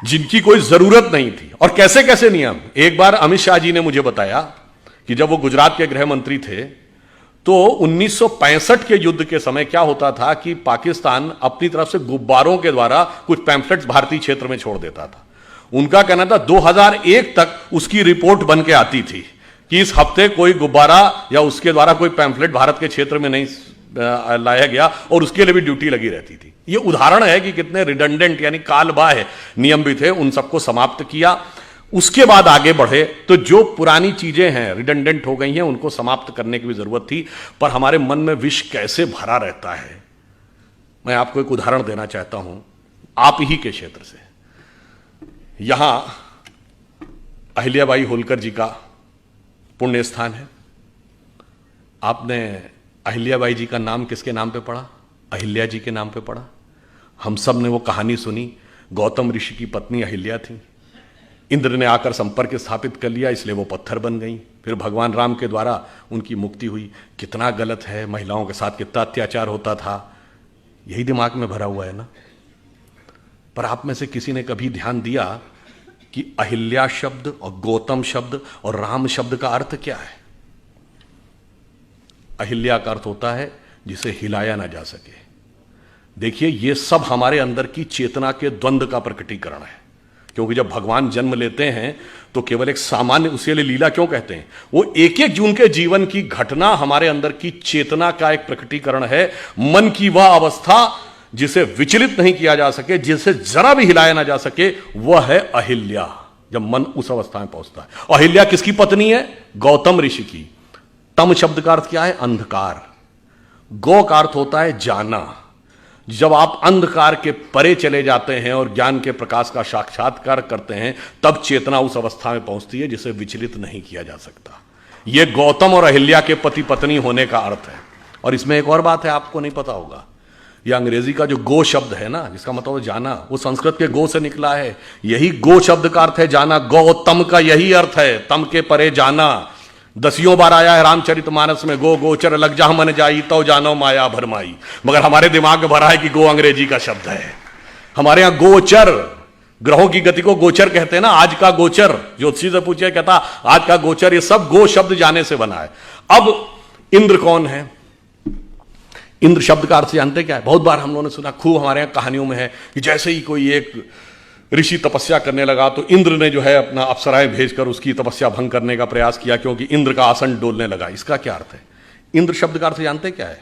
जिनकी कोई जरूरत नहीं थी। और कैसे कैसे नियम? एक बार अमित शाह जी ने मुझे बताया कि जब वो गुजरात के गृह मंत्री थे, तो 1965 के युद्ध के समय क्या होता था कि पाकिस्तान अपनी तरफ से गुब्बारों के द्वारा कुछ पैम्फलेट्स भारतीय क्षेत्र में छोड़ देता था। उनका कहना था 2001 तक उसकी रिपोर्ट बन के आती थी कि इस हफ्ते कोई गुब्बारा या उसके द्वारा कोई पैम्फलेट भारत के क्षेत्र में नहीं लाया गया, और उसके लिए भी ड्यूटी लगी रहती थी। यह उदाहरण है कि कितने रिडंडेंट यानी कालबाह्य नियम भी थे, उन सबको समाप्त किया। उसके बाद आगे बढ़े तो जो पुरानी चीजें हैं, रिडंडेंट हो गई हैं, उनको समाप्त करने की भी जरूरत थी। पर हमारे मन में विष कैसे भरा रहता है, मैं आपको एक उदाहरण देना चाहता हूं आप ही के क्षेत्र से। यहां अहिल्याबाई होलकर जी का पुण्य स्थान है। आपने अहिल्याबाई जी का नाम किसके नाम पे पढ़ा? अहिल्या जी के नाम पे पढ़ा। हम सब ने वो कहानी सुनी। गौतम ऋषि की पत्नी अहिल्या थी, इंद्र ने आकर संपर्क स्थापित कर लिया, इसलिए वो पत्थर बन गई। फिर भगवान राम के द्वारा उनकी मुक्ति हुई। कितना गलत है, महिलाओं के साथ कितना अत्याचार होता था, यही दिमाग में भरा हुआ है ना। पर आप में से किसी ने कभी ध्यान दिया कि अहिल्या शब्द और गौतम शब्द और राम शब्द का अर्थ क्या है? अहिल्या का अर्थ होता है जिसे हिलाया ना जा सके। देखिए, यह सब हमारे अंदर की चेतना के द्वंद्व का प्रकटीकरण है। क्योंकि जब भगवान जन्म लेते हैं तो केवल एक सामान्य, उसके लिए लीला क्यों कहते हैं? वो एक एक जून के जीवन की घटना हमारे अंदर की चेतना का एक प्रकटीकरण है। मन की वह अवस्था जिसे विचलित नहीं किया जा सके, जिसे जरा भी हिलाया ना जा सके, वह है अहिल्या। जब मन उस अवस्था में पहुंचता है। अहिल्या किसकी पत्नी है? गौतम ऋषि की। तम शब्द का अर्थ क्या है? अंधकार। गौ का अर्थ होता है जाना। जब आप अंधकार के परे चले जाते हैं और ज्ञान के प्रकाश का साक्षात्कार करते हैं, तब चेतना उस अवस्था में पहुंचती है जिसे विचलित नहीं किया जा सकता। यह गौतम और अहिल्या के पति पत्नी होने का अर्थ है। और इसमें एक और बात है, आपको नहीं पता होगा। यह अंग्रेजी का जो गो शब्द है ना, जिसका मतलब है जाना, वो संस्कृत के गो से निकला है। यही गो शब्द का अर्थ है जाना। गौतम का यही अर्थ है, तम के परे जाना। 10 बार आया है रामचरितमानस में, गो गोचर लग जा मन जाई तो जानो माया भरमाई। मगर हमारे दिमाग में भरा है कि गो अंग्रेजी का शब्द है। हमारे यहां गोचर, ग्रहों की गति को गोचर कहते हैं ना। आज का गोचर, ज्योतिषी से पूछे, कहता आज का गोचर, ये सब गो शब्द जाने से बना है। अब इंद्र कौन है? इंद्र शब्द का अर्थ जानते क्या है? बहुत बार हम लोगों ने सुना, खूब हमारे यहाँ कहानियों में है कि जैसे ही कोई एक ऋषि तपस्या करने लगा तो इंद्र ने जो है अपना अप्सराएं भेजकर उसकी तपस्या भंग करने का प्रयास किया, क्योंकि इंद्र का आसन डोलने लगा। इसका क्या अर्थ है? इंद्र शब्द का अर्थ जानते क्या है?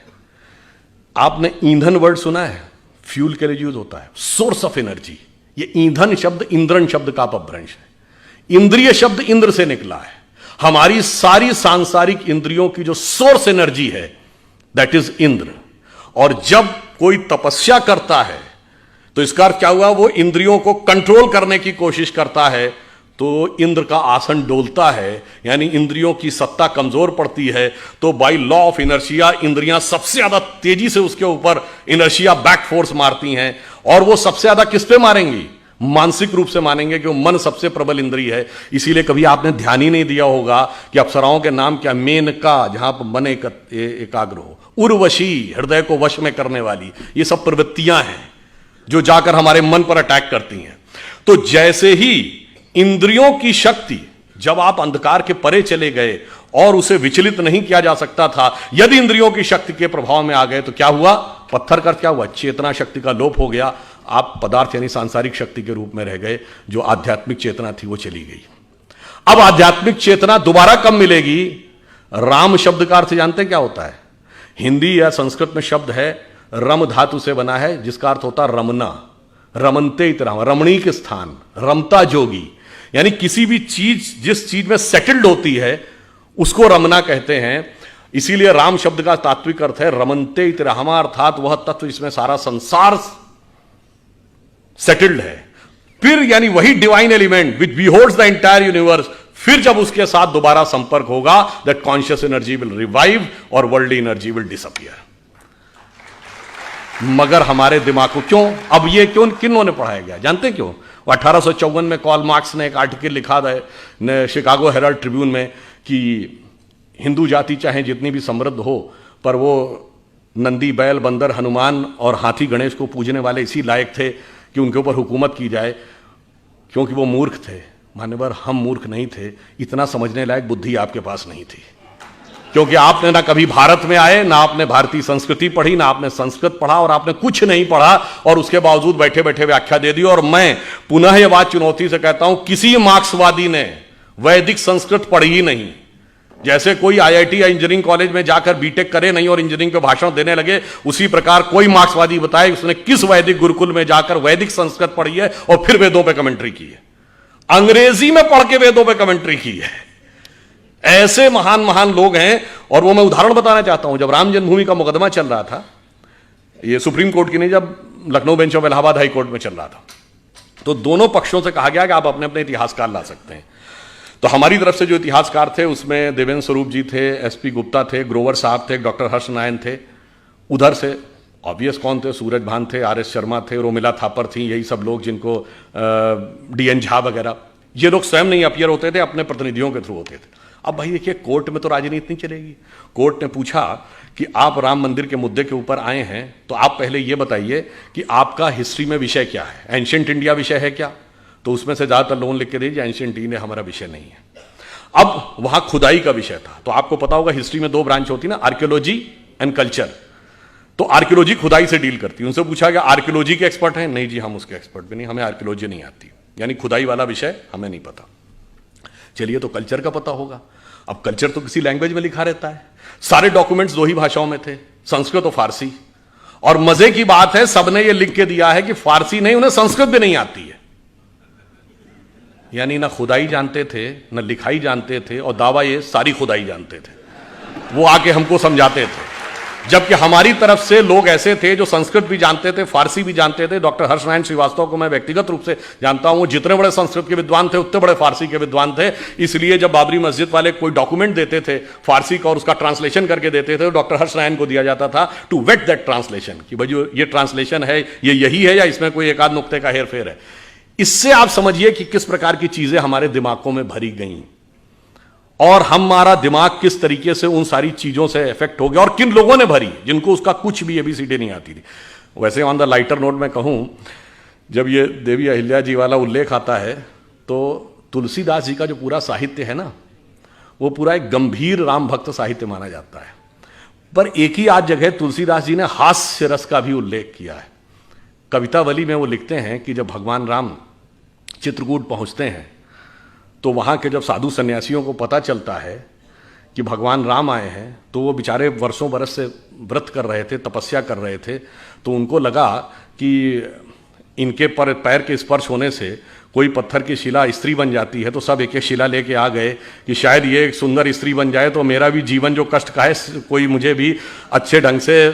आपने ईंधन वर्ड सुना है? फ्यूल के लिए यूज होता है, सोर्स ऑफ एनर्जी। ये ईंधन शब्द इंद्रन शब्द का अपभ्रंश है। इंद्रिय शब्द इंद्र से निकला है। हमारी सारी सांसारिक इंद्रियों की जो सोर्स एनर्जी है दैट इज इंद्र। और जब कोई तपस्या करता है तो इसका अर्थ क्या हुआ? वो इंद्रियों को कंट्रोल करने की कोशिश करता है तो इंद्र का आसन डोलता है, यानी इंद्रियों की सत्ता कमजोर पड़ती है। तो बाय लॉ ऑफ इनर्शिया इंद्रियां सबसे ज्यादा तेजी से उसके ऊपर इनर्शिया बैक फोर्स मारती हैं। और वो सबसे ज्यादा किस पे मारेंगी? मानसिक रूप से मानेंगे, क्योंकि मन सबसे प्रबल इंद्रिय है। इसीलिए कभी आपने ध्यान ही नहीं दिया होगा कि अप्सराओं के नाम क्या? मेनका, जहां पर मन एकाग्र हो, उर्वशी, हृदय को वश में करने वाली। ये सब प्रवृत्तियां हैं जो जाकर हमारे मन पर अटैक करती हैं। तो जैसे ही इंद्रियों की शक्ति, जब आप अंधकार के परे चले गए और उसे विचलित नहीं किया जा सकता था, यदि इंद्रियों की शक्ति के प्रभाव में आ गए तो क्या हुआ? पत्थर का क्या हुआ? चेतना शक्ति का लोप हो गया। आप पदार्थ यानी सांसारिक शक्ति के रूप में रह गए। जो आध्यात्मिक चेतना थी वो चली गई। अब आध्यात्मिक चेतना दोबारा कब मिलेगी? राम शब्द का अर्थ जानते क्या होता है? हिंदी या संस्कृत में शब्द है, रम धातु से बना है, जिसका अर्थ होता है रमना। रमनते इतराम, रमणीक स्थान, रमता जोगी। यानी किसी भी चीज जिस चीज में सेटल्ड होती है उसको रमना कहते हैं। इसीलिए राम शब्द का तात्विक अर्थ है रमनते इतरामा, अर्थात वह तत्व जिसमें सारा संसार सेटल्ड है। फिर यानी वही divine element which beholds the entire universe, फिर जब उसके साथ दोबारा संपर्क होगा that conscious energy will revive और वर्ल्ड एनर्जी विल डिसअपियर। मगर हमारे दिमाग को क्यों, अब ये क्यों किन्हों ने पढ़ाया गया जानते हैं क्यों? 1854 में कॉल मार्क्स ने एक आर्टिकल लिखा था शिकागो हेराल्ड ट्रिब्यून में कि हिंदू जाति चाहे जितनी भी समृद्ध हो, पर वो नंदी, बैल, बंदर, हनुमान और हाथी गणेश को पूजने वाले इसी लायक थे कि उनके ऊपर हुकूमत की जाए, क्योंकि वो मूर्ख थे। मान्यवर, हम मूर्ख नहीं थे, इतना समझने लायक बुद्धि आपके पास नहीं थी, क्योंकि आपने ना कभी भारत में आए, ना आपने भारतीय संस्कृति पढ़ी, ना आपने संस्कृत पढ़ा, और आपने कुछ नहीं पढ़ा और उसके बावजूद बैठे बैठे व्याख्या दे दी। और मैं पुनः यह बात चुनौती से कहता हूं, किसी मार्क्सवादी ने वैदिक संस्कृत पढ़ी ही नहीं। जैसे कोई आईआईटी या इंजीनियरिंग कॉलेज में जाकर बीटेक करे नहीं और इंजीनियरिंग पे भाषण देने लगे, उसी प्रकार कोई मार्क्सवादी बताए उसने किस वैदिक गुरुकुल में जाकर वैदिक संस्कृत पढ़ी है और फिर वेदों पे कमेंट्री की है, अंग्रेजी में पढ़ के वेदों पे कमेंट्री की है। ऐसे महान महान लोग हैं। और वो मैं उदाहरण बताना चाहता हूं, जब राम जन्मभूमि का मुकदमा चल रहा था, ये सुप्रीम कोर्ट की नहीं, जब Lucknow bench of Allahabad high court में चल रहा था, तो दोनों पक्षों से कहा गया कि आप अपने अपने इतिहासकार ला सकते हैं। तो हमारी तरफ से जो इतिहासकार थे उसमें देवेंद्र स्वरूप जी थे, एसपी गुप्ता थे, ग्रोवर साहब थे, डॉक्टर हर्ष नारायण थे। उधर से ऑब्वियस कौन थे? सूरज भान थे, आर.एस. शर्मा थे, रोमिला थापर थी, यही सब लोग जिनको डी.एन. झा वगैरह, ये लोग स्वयं नहीं अपीयर होते थे, अपने प्रतिनिधियों के थ्रू होते थे। अब भाई देखिए, कोर्ट में तो राजनीति नहीं चलेगी। कोर्ट ने पूछा कि आप राम मंदिर के मुद्दे के ऊपर आए हैं, तो आप पहले ये बताइए कि आपका हिस्ट्री में विषय क्या है, एंशिएंट इंडिया विषय है क्या? तो उसमें से ज्यादातर लोन लिख के दीजिए एंशिएंट इंडिया हमारा विषय नहीं है। अब वहां खुदाई का विषय था, तो आपको पता होगा हिस्ट्री में दो ब्रांच होती ना, आर्कियोलॉजी एंड कल्चर। तो आर्कियोलॉजी खुदाई से डील करती है। उनसे पूछा गया आर्कियोलॉजी के एक्सपर्ट हैं? नहीं जी, हम उसके एक्सपर्ट भी नहीं, हमें आर्कियोलॉजी नहीं आती, यानी खुदाई वाला विषय हमें नहीं पता। चलिए, तो कल्चर का पता होगा। अब कल्चर तो किसी लैंग्वेज में लिखा रहता है, सारे डॉक्यूमेंट्स दो ही भाषाओं में थे, संस्कृत और फारसी। और मजे की बात है, सबने ये लिख के दिया है कि फारसी नहीं, उन्हें संस्कृत भी नहीं आती है। यानी ना खुदाई जानते थे, ना लिखाई जानते थे, और दावा ये सारी खुदाई जानते थे। वो आके हमको समझाते थे, जबकि हमारी तरफ से लोग ऐसे थे जो संस्कृत भी जानते थे, फारसी भी जानते थे। डॉक्टर हर्ष नारायण श्रीवास्तव को मैं व्यक्तिगत रूप से जानता हूं, वो जितने बड़े संस्कृत के विद्वान थे उतने बड़े फारसी के विद्वान थे। इसलिए जब बाबरी मस्जिद वाले कोई डॉक्यूमेंट देते थे फारसी का और उसका ट्रांसलेशन करके देते थे, तो डॉक्टर हर्ष नारायण को दिया जाता था टू वेट दैट ट्रांसलेशन, कि भाई जो ये ट्रांसलेशन है ये यही है या इसमें कोई एक आध नुक्ते का हेरफेर है। इससे आप समझिए कि किस प्रकार की चीजें हमारे दिमागों में भरी गई और हमारा दिमाग किस तरीके से उन सारी चीजों से इफेक्ट हो गया, और किन लोगों ने भरी जिनको उसका कुछ भी एबीसीडी नहीं आती थी। वैसे ऑन द लाइटर नोट में कहूं, जब ये देवी अहिल्या जी वाला उल्लेख आता है, तो तुलसीदास जी का जो पूरा साहित्य है ना, वो पूरा एक गंभीर राम भक्त साहित्य माना जाता है। पर एक ही आज जगह तुलसीदास जी ने हास्य रस का भी उल्लेख किया है। कवितावली में वो लिखते हैं कि जब भगवान राम चित्रकूट पहुंचते हैं तो वहां के जब साधु सन्यासियों को पता चलता है कि भगवान राम आए हैं, तो वो बेचारे वर्षों बरस से व्रत कर रहे थे, तपस्या कर रहे थे, तो उनको लगा कि इनके पर पैर के स्पर्श होने से कोई पत्थर की शिला स्त्री बन जाती है, तो सब एक एक शिला लेके आ गए कि शायद ये एक सुंदर स्त्री बन जाए तो मेरा भी जीवन जो कष्ट का है कोई मुझे भी अच्छे ढंग से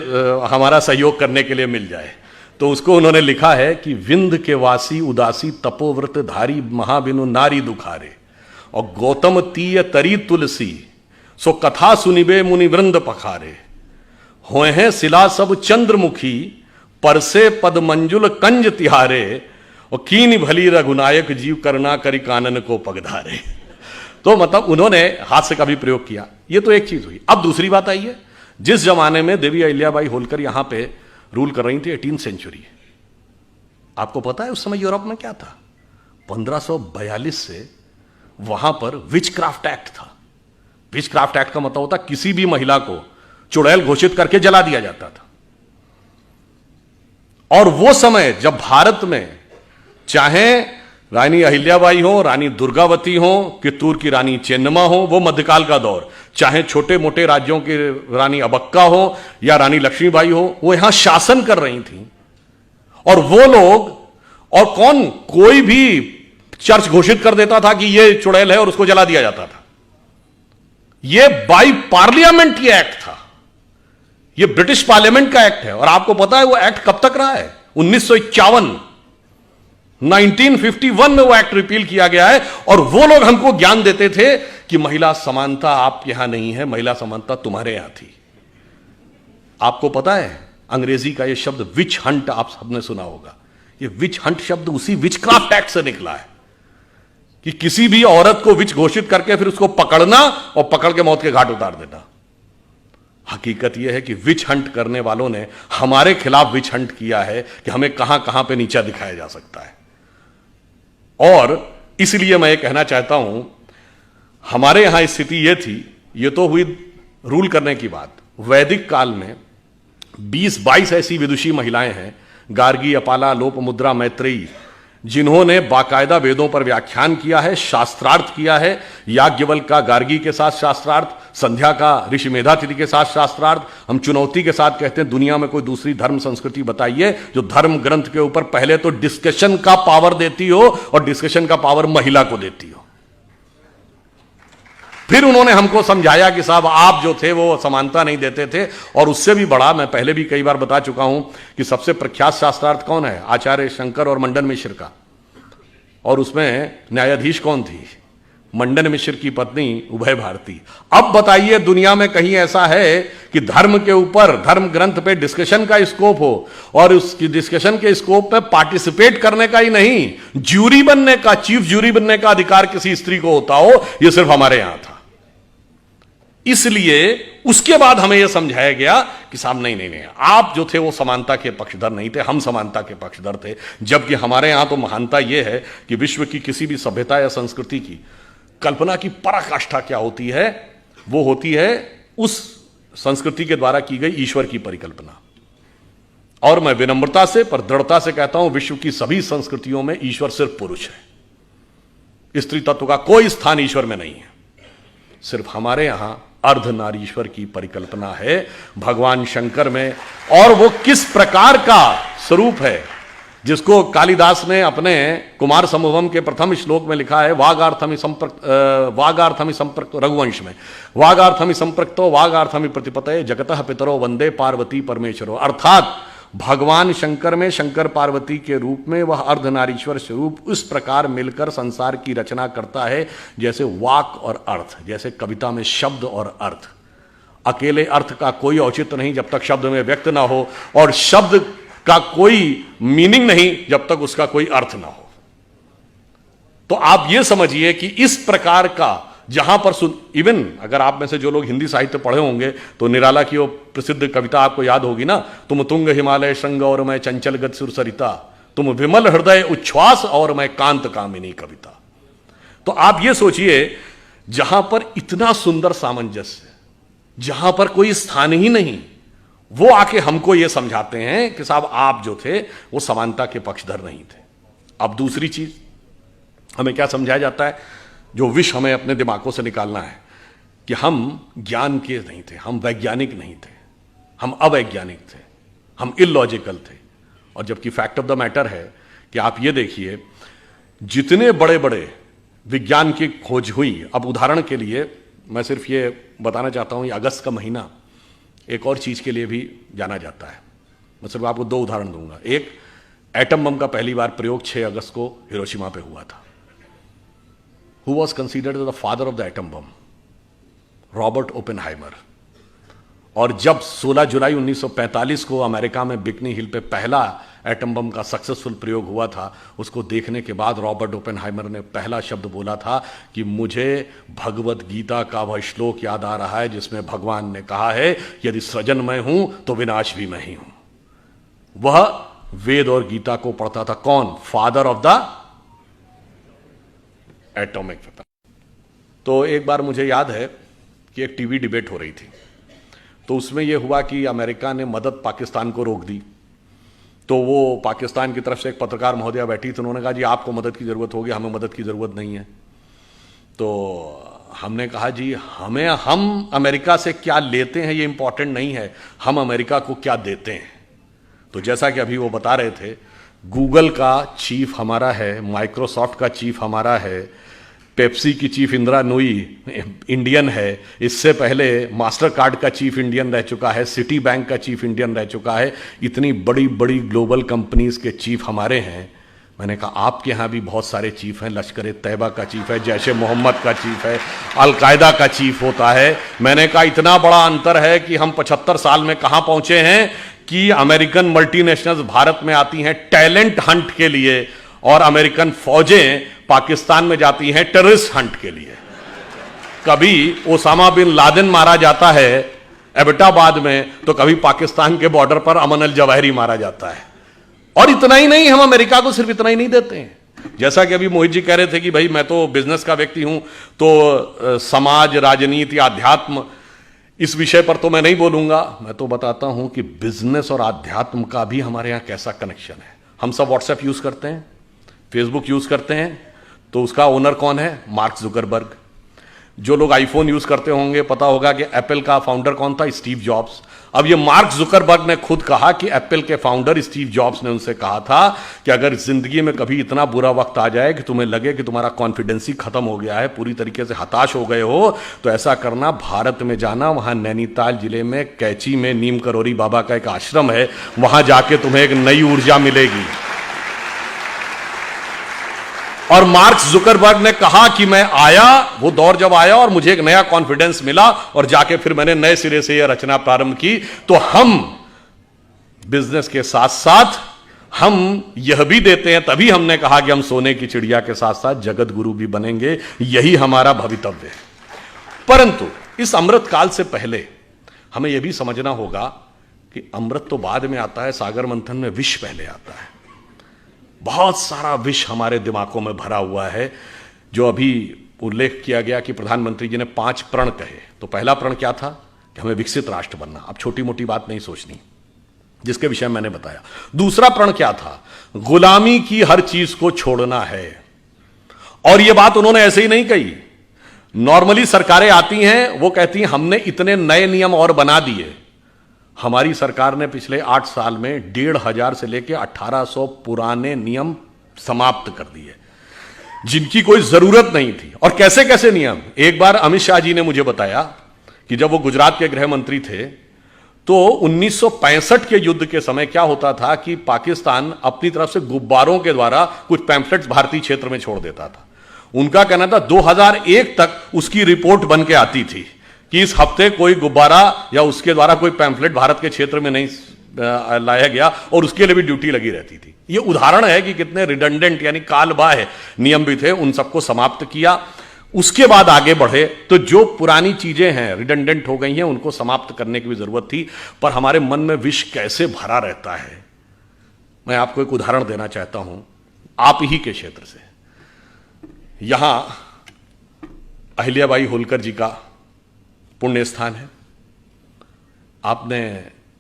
हमारा सहयोग करने के लिए मिल जाए। तो उसको उन्होंने लिखा है कि विंध्य के वासी उदासी तपोव्रत धारी महाबिनु नारी दुखारे, और गौतम तीय तरी तुलसी सो कथा सुनिबे मुनि वृंद पखारे, होए हैं शिला सब चंद्रमुखी परसे पद मंजुल कंज तिहारे, और कीन भली रघुनायक जीव करना करी कानन को पगधारे। तो मतलब उन्होंने हास्य का भी प्रयोग किया। ये तो एक चीज हुई। अब दूसरी बात आई है, जिस जमाने में देवी अहिल्याबाई होलकर यहां पे रूल कर रही थी 18th सेंचुरी, आपको पता है उस समय यूरोप में क्या था? 1542 से वहां पर विचक्राफ्ट एक्ट था। विचक्राफ्ट एक्ट का मतलब होता किसी भी महिला को चुड़ैल घोषित करके जला दिया जाता था। और वो समय जब भारत में चाहे रानी अहिल्याबाई हो, रानी दुर्गावती हो, कित्तूर की रानी चेन्नम्मा हो, वो मध्यकाल का दौर, चाहे छोटे मोटे राज्यों की रानी अबक्का हो या रानी लक्ष्मीबाई हो, वो यहां शासन कर रही थी। और वो लोग, और कौन, कोई भी चर्च घोषित कर देता था कि ये चुड़ैल है और उसको जला दिया जाता था। ये बाई पार्लियामेंट ये एक्ट था, ये ब्रिटिश पार्लियामेंट का एक्ट है। और आपको पता है वो एक्ट कब तक रहा है? 1951, 1951 में वो एक्ट रिपील किया गया है। और वो लोग हमको ज्ञान देते थे कि महिला समानता आपके यहां नहीं है, महिला समानता तुम्हारे यहां थी। आपको पता है अंग्रेजी का ये शब्द विच हंट आप सबने सुना होगा। ये विच हंट शब्द उसी विचक्राफ्ट एक्ट से निकला है कि किसी भी औरत को विच घोषित करके फिर उसको पकड़ना और पकड़ के मौत के घाट उतार देना। हकीकत यह है कि विच हंट करने वालों ने हमारे खिलाफ विच हंट किया है कि हमें कहां कहां पे नीचा दिखाया जा सकता है। और इसलिए मैं ये कहना चाहता हूं, हमारे यहां स्थिति ये थी, ये तो हुई रूल करने की बात। वैदिक काल में 20-22 ऐसी विदुषी महिलाएं हैं, गार्गी, अपाला, लोपमुद्रा, मैत्रेयी, जिन्होंने बाकायदा वेदों पर व्याख्यान किया है, शास्त्रार्थ किया है। याज्ञवल्क्य का गार्गी के साथ शास्त्रार्थ, संध्या का ऋषि मेधातिथि के साथ शास्त्रार्थ। हम चुनौती के साथ कहते हैं दुनिया में कोई दूसरी धर्म संस्कृति बताइए जो धर्म ग्रंथ के ऊपर पहले तो डिस्कशन का पावर देती हो और डिस्कशन का पावर महिला को देती हो। फिर उन्होंने हमको समझाया कि साहब आप जो थे वो समानता नहीं देते थे। और उससे भी बड़ा, मैं पहले भी कई बार बता चुका हूं कि सबसे प्रख्यात शास्त्रार्थ कौन है? आचार्य शंकर और मंडन मिश्र का। और उसमें न्यायाधीश कौन थी? मंडन मिश्र की पत्नी उभय भारती। अब बताइए दुनिया में कहीं ऐसा है कि धर्म के ऊपर, धर्म ग्रंथ पे डिस्कशन का स्कोप हो और उसकी डिस्कशन के स्कोप में पार्टिसिपेट करने का ही नहीं, ज्यूरी बनने का, चीफ ज्यूरी बनने का अधिकार किसी स्त्री को होता हो? यह सिर्फ हमारे यहां था। इसलिए उसके बाद हमें यह समझाया गया कि साहब नहीं, आप जो थे वो समानता के पक्षधर नहीं थे, हम समानता के पक्षधर थे। जबकि हमारे यहां तो महानता यह है कि विश्व की किसी भी सभ्यता या संस्कृति की कल्पना की पराकाष्ठा क्या होती है? वो होती है उस संस्कृति के द्वारा की गई ईश्वर की परिकल्पना। और मैं विनम्रता से पर दृढ़ता से कहता हूं, विश्व की सभी संस्कृतियों में ईश्वर सिर्फ पुरुष है। स्त्री तत्व का कोई स्थान ईश्वर में नहीं है। सिर्फ हमारे यहां अर्धनारीश्वर की परिकल्पना है भगवान शंकर में। और वो किस प्रकार का स्वरूप है, जिसको कालिदास ने अपने कुमार संभवम के प्रथम श्लोक में लिखा है, वागार्थमि संप्रक्त रघुवंश में, वागार्थमि संप्रक्तो वागार्थमि प्रतिपतये जगतः पितरो वंदे पार्वती परमेश्वरो। अर्थात भगवान शंकर में, शंकर पार्वती के रूप में वह अर्धनारीश्वर स्वरूप उस प्रकार मिलकर संसार की रचना करता है जैसे वाक और अर्थ, जैसे कविता में शब्द और अर्थ। अकेले अर्थ का कोई औचित्य नहीं जब तक शब्द में व्यक्त ना हो, और शब्द का कोई मीनिंग नहीं जब तक उसका कोई अर्थ ना हो। तो आप यह समझिए कि इस प्रकार का जहां पर इवन अगर आप में से जो लोग हिंदी साहित्य पढ़े होंगे तो निराला की वो प्रसिद्ध कविता आपको याद होगी ना, तुम तुंग हिमालय श्रृंग और मैं चंचल गत सुर सरिता, तुम विमल हृदय उच्छ्वास और मैं कांत कामिनी कविता। तो आप ये सोचिए जहां पर इतना सुंदर सामंजस्य, जहां पर कोई स्थान ही नहीं, वो आके हमको ये समझाते हैं कि साहब आप जो थे वो समानता के पक्षधर नहीं थे। अब दूसरी चीज हमें क्या समझाया जाता है, जो विष हमें अपने दिमागों से निकालना है, कि हम ज्ञान के नहीं थे, हम वैज्ञानिक नहीं थे, हम अवैज्ञानिक थे, हम इलॉजिकल थे। और जबकि फैक्ट ऑफ द मैटर है कि आप ये देखिए, जितने बड़े बड़े विज्ञान की खोज हुई, अब उदाहरण के लिए मैं सिर्फ ये बताना चाहता हूं, ये अगस्त का महीना एक और चीज के लिए भी जाना जाता है। मैं सिर्फ आपको दो उदाहरण दूंगा। एक, एटम बम का पहली बार प्रयोग 6 अगस्त को हिरोशिमा पे हुआ था। Who was considered the father of the atom bomb? Robert Oppenheimer. और जब 16 जुलाई 1945 को अमेरिका में बिकनी हिल पे पहला एटम बम का सक्सेसफुल प्रयोग हुआ था, उसको देखने के बाद रॉबर्ट ओपेनहाइमर ने पहला शब्द बोला था कि मुझे भगवत गीता का वह श्लोक याद आ रहा है जिसमें भगवान ने कहा है, यदि सृजन मैं हूं तो विनाश भी मैं ही हूं। वह वेद और गीता को पढ़ता था। कौन? Father of the atomic weapon. तो एक बार मुझे याद है कि एक टीवी डिबेट हो रही थी, तो उसमें यह हुआ कि अमेरिका ने मदद पाकिस्तान को रोक दी। तो वो पाकिस्तान की तरफ से एक पत्रकार महोदया बैठी थी, उन्होंने कहा जी आपको मदद की जरूरत होगी, हमें मदद की जरूरत नहीं है। तो हमने कहा जी हम अमेरिका से क्या लेते हैं ये इंपॉर्टेंट नहीं है, हम अमेरिका को क्या देते हैं। तो जैसा कि अभी वो बता रहे थे, गूगल का चीफ हमारा है, माइक्रोसॉफ्ट का चीफ हमारा है, पेप्सी की चीफ इंदिरा नूई इंडियन है, इससे पहले मास्टर कार्ड का चीफ इंडियन रह चुका है, सिटी बैंक का चीफ इंडियन रह चुका है, इतनी बड़ी बड़ी ग्लोबल कंपनीज के चीफ हमारे हैं। मैंने कहा आपके यहाँ भी बहुत सारे चीफ हैं, लश्कर तैयबा का चीफ है, जैश ए मोहम्मद का चीफ है, अलकायदा का चीफ होता है। मैंने कहा इतना बड़ा अंतर है कि हम 75 साल में कहाँ पहुंचे हैं कि अमेरिकन मल्टीनेशनल्स भारत में आती हैं टैलेंट हंट के लिए, और अमेरिकन फौजें पाकिस्तान में जाती हैं टेररिस्ट हंट के लिए। कभी ओसामा बिन लादेन मारा जाता है एबटाबाद में, तो कभी पाकिस्तान के बॉर्डर पर अमन अल जवाहिरी मारा जाता है। और इतना ही नहीं, हम अमेरिका को सिर्फ इतना ही नहीं देते हैं। जैसा कि अभी मोहित जी कह रहे थे कि भाई मैं तो बिजनेस का व्यक्ति हूं, तो समाज, राजनीति, आध्यात्म, इस विषय पर तो मैं नहीं बोलूंगा। मैं तो बताता हूं कि बिजनेस और आध्यात्म का भी हमारे यहां कैसा कनेक्शन है। हम सब व्हाट्सएप यूज करते हैं, फेसबुक यूज करते हैं, तो उसका ओनर कौन है? Mark Zuckerberg. जो लोग आईफोन यूज करते होंगे पता होगा कि एप्पल का फाउंडर कौन था? Steve jobs. अब ये मार्क जुकरबर्ग ने खुद कहा कि एप्पल के फाउंडर स्टीव जॉब्स ने उनसे कहा था कि अगर जिंदगी में कभी इतना बुरा वक्त आ जाए कि तुम्हें लगे कि तुम्हारा कॉन्फिडेंस ही खत्म हो गया है, पूरी तरीके से हताश हो गए हो, तो ऐसा करना, भारत में जाना, वहां नैनीताल जिले में कैची में नीम करोरी बाबा का एक आश्रम है, वहां जाके तुम्हें एक नई ऊर्जा मिलेगी। और मार्क जुकरबर्ग ने कहा कि मैं आया, वो दौर जब आया और मुझे एक नया कॉन्फिडेंस मिला, और जाके फिर मैंने नए सिरे से यह रचना प्रारंभ की। तो हम बिजनेस के साथ साथ हम यह भी देते हैं, तभी हमने कहा कि हम सोने की चिड़िया के साथ साथ जगत गुरु भी बनेंगे, यही हमारा भवितव्य है। परंतु इस अमृत काल से पहले हमें यह भी समझना होगा कि अमृत तो बाद में आता है, सागर मंथन में विष पहले आता है। बहुत सारा विष हमारे दिमागों में भरा हुआ है। जो अभी उल्लेख किया गया कि प्रधानमंत्री जी ने 5 प्रण कहे, तो पहला प्रण क्या था? कि हमें विकसित राष्ट्र बनना। अब छोटी मोटी बात नहीं सोचनी, जिसके विषय मैंने बताया। दूसरा प्रण क्या था? गुलामी की हर चीज को छोड़ना है। और यह बात उन्होंने ऐसे ही नहीं कही। नॉर्मली सरकारें आती हैं, वो कहती हैं हमने इतने नए नियम और बना दिए। हमारी सरकार ने पिछले 8 साल में 1500 से लेकर 1800 पुराने नियम समाप्त कर दिए, जिनकी कोई जरूरत नहीं थी। और कैसे कैसे नियम? एक बार अमित शाह जी ने मुझे बताया कि जब वो गुजरात के गृह मंत्री थे, तो 1965 के युद्ध के समय क्या होता था कि पाकिस्तान अपनी तरफ से गुब्बारों के द्वारा कुछ पैम्फलेट्स भारतीय क्षेत्र में छोड़ देता था। उनका कहना था 2001 तक उसकी रिपोर्ट बन के आती थी कि इस हफ्ते कोई गुब्बारा या उसके द्वारा कोई पैम्फलेट भारत के क्षेत्र में नहीं लाया गया, और उसके लिए भी ड्यूटी लगी रहती थी। यह उदाहरण है कि कितने रिडंडेंट यानी कालबाह्य नियम भी थे, उन सबको समाप्त किया। उसके बाद आगे बढ़े तो जो पुरानी चीजें हैं, रिडंडेंट हो गई हैं, उनको समाप्त करने की भी जरूरत थी। पर हमारे मन में विष कैसे भरा रहता है, मैं आपको एक उदाहरण देना चाहता हूं आप ही के क्षेत्र से। यहां अहिल्याबाई होलकर जी का पुण्य स्थान है, आपने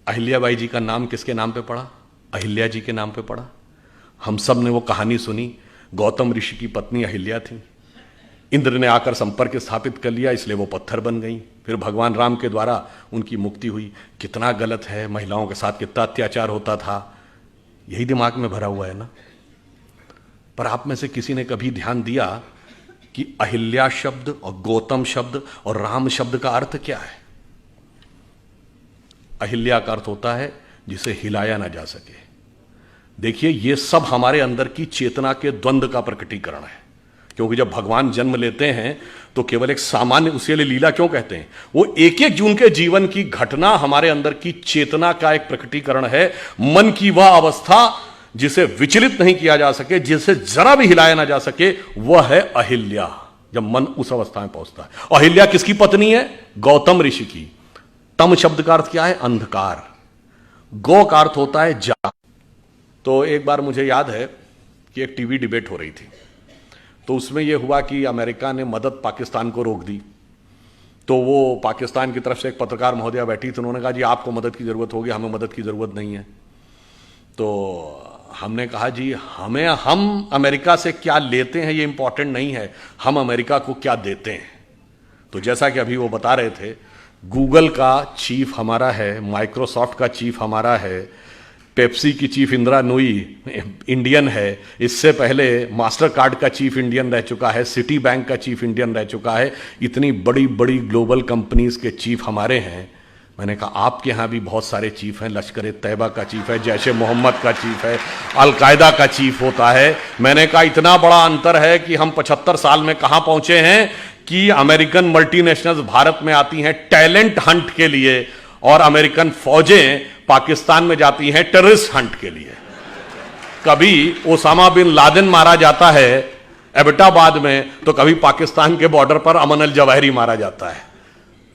अहिल्याबाई जी का नाम किसके नाम पे पढ़ा? अहिल्या जी के नाम पे पढ़ा। हम सब ने वो कहानी सुनी। गौतम ऋषि की पत्नी अहिल्या थी। इंद्र ने आकर संपर्क स्थापित कर लिया, इसलिए वो पत्थर बन गई। फिर भगवान राम के द्वारा उनकी मुक्ति हुई। कितना गलत है, महिलाओं के साथ कितना अत्याचार होता था, यही दिमाग में भरा हुआ है ना। पर आप में से किसी ने कभी ध्यान दिया कि अहिल्या शब्द और गौतम शब्द और राम शब्द का अर्थ क्या है? अहिल्या का अर्थ होता है जिसे हिलाया ना जा सके। देखिए, ये सब हमारे अंदर की चेतना के द्वंद्व का प्रकटीकरण है। क्योंकि जब भगवान जन्म लेते हैं तो केवल एक सामान्य, उसके लिए लीला क्यों कहते हैं, वो एक एक जून के जीवन की घटना हमारे अंदर की चेतना का एक प्रकटीकरण है। मन की वह अवस्था जिसे विचलित नहीं किया जा सके, जिसे जरा भी हिलाया ना जा सके, वह है अहिल्या। जब मन उस अवस्था में पहुंचता है। अहिल्या किसकी पत्नी है? गौतम ऋषि की। तम शब्द का अर्थ क्या है? अंधकार। गौ का अर्थ होता है जा। तो एक बार मुझे याद है कि एक टीवी डिबेट हो रही थी, तो उसमें यह हुआ कि अमेरिका ने मदद पाकिस्तान को रोक दी। तो वो पाकिस्तान की तरफ से एक पत्रकार महोदया बैठी थी, उन्होंने कहा जी आपको मदद की ज़रूरत होगी, हमें मदद की ज़रूरत नहीं है। तो हमने कहा जी हम अमेरिका से क्या लेते हैं ये इंपॉर्टेंट नहीं है, हम अमेरिका को क्या देते हैं। तो जैसा कि अभी वो बता रहे थे, गूगल का चीफ हमारा है, माइक्रोसॉफ्ट का चीफ हमारा है, पेप्सी की चीफ इंदिरा नूई इंडियन है, इससे पहले मास्टर कार्ड का चीफ इंडियन रह चुका है, सिटी बैंक का चीफ इंडियन रह चुका है। इतनी बड़ी बड़ी ग्लोबल कंपनीज के चीफ हमारे हैं। मैंने कहा आपके यहाँ भी बहुत सारे चीफ हैं, लश्कर तैयबा का चीफ है, जैश ए मोहम्मद का चीफ है, अलकायदा का चीफ होता है। मैंने कहा इतना बड़ा अंतर है कि हम 75 साल में कहाँ पहुंचे हैं कि अमेरिकन मल्टीनेशनल्स भारत में आती हैं टैलेंट हंट के लिए, और अमेरिकन फौजें पाकिस्तान में जाती हैं टेररिस्ट हंट के लिए। कभी ओसामा बिन लादेन मारा जाता है एबटाबाद में, तो कभी पाकिस्तान के बॉर्डर पर अमन अल जवाहिरी मारा जाता है।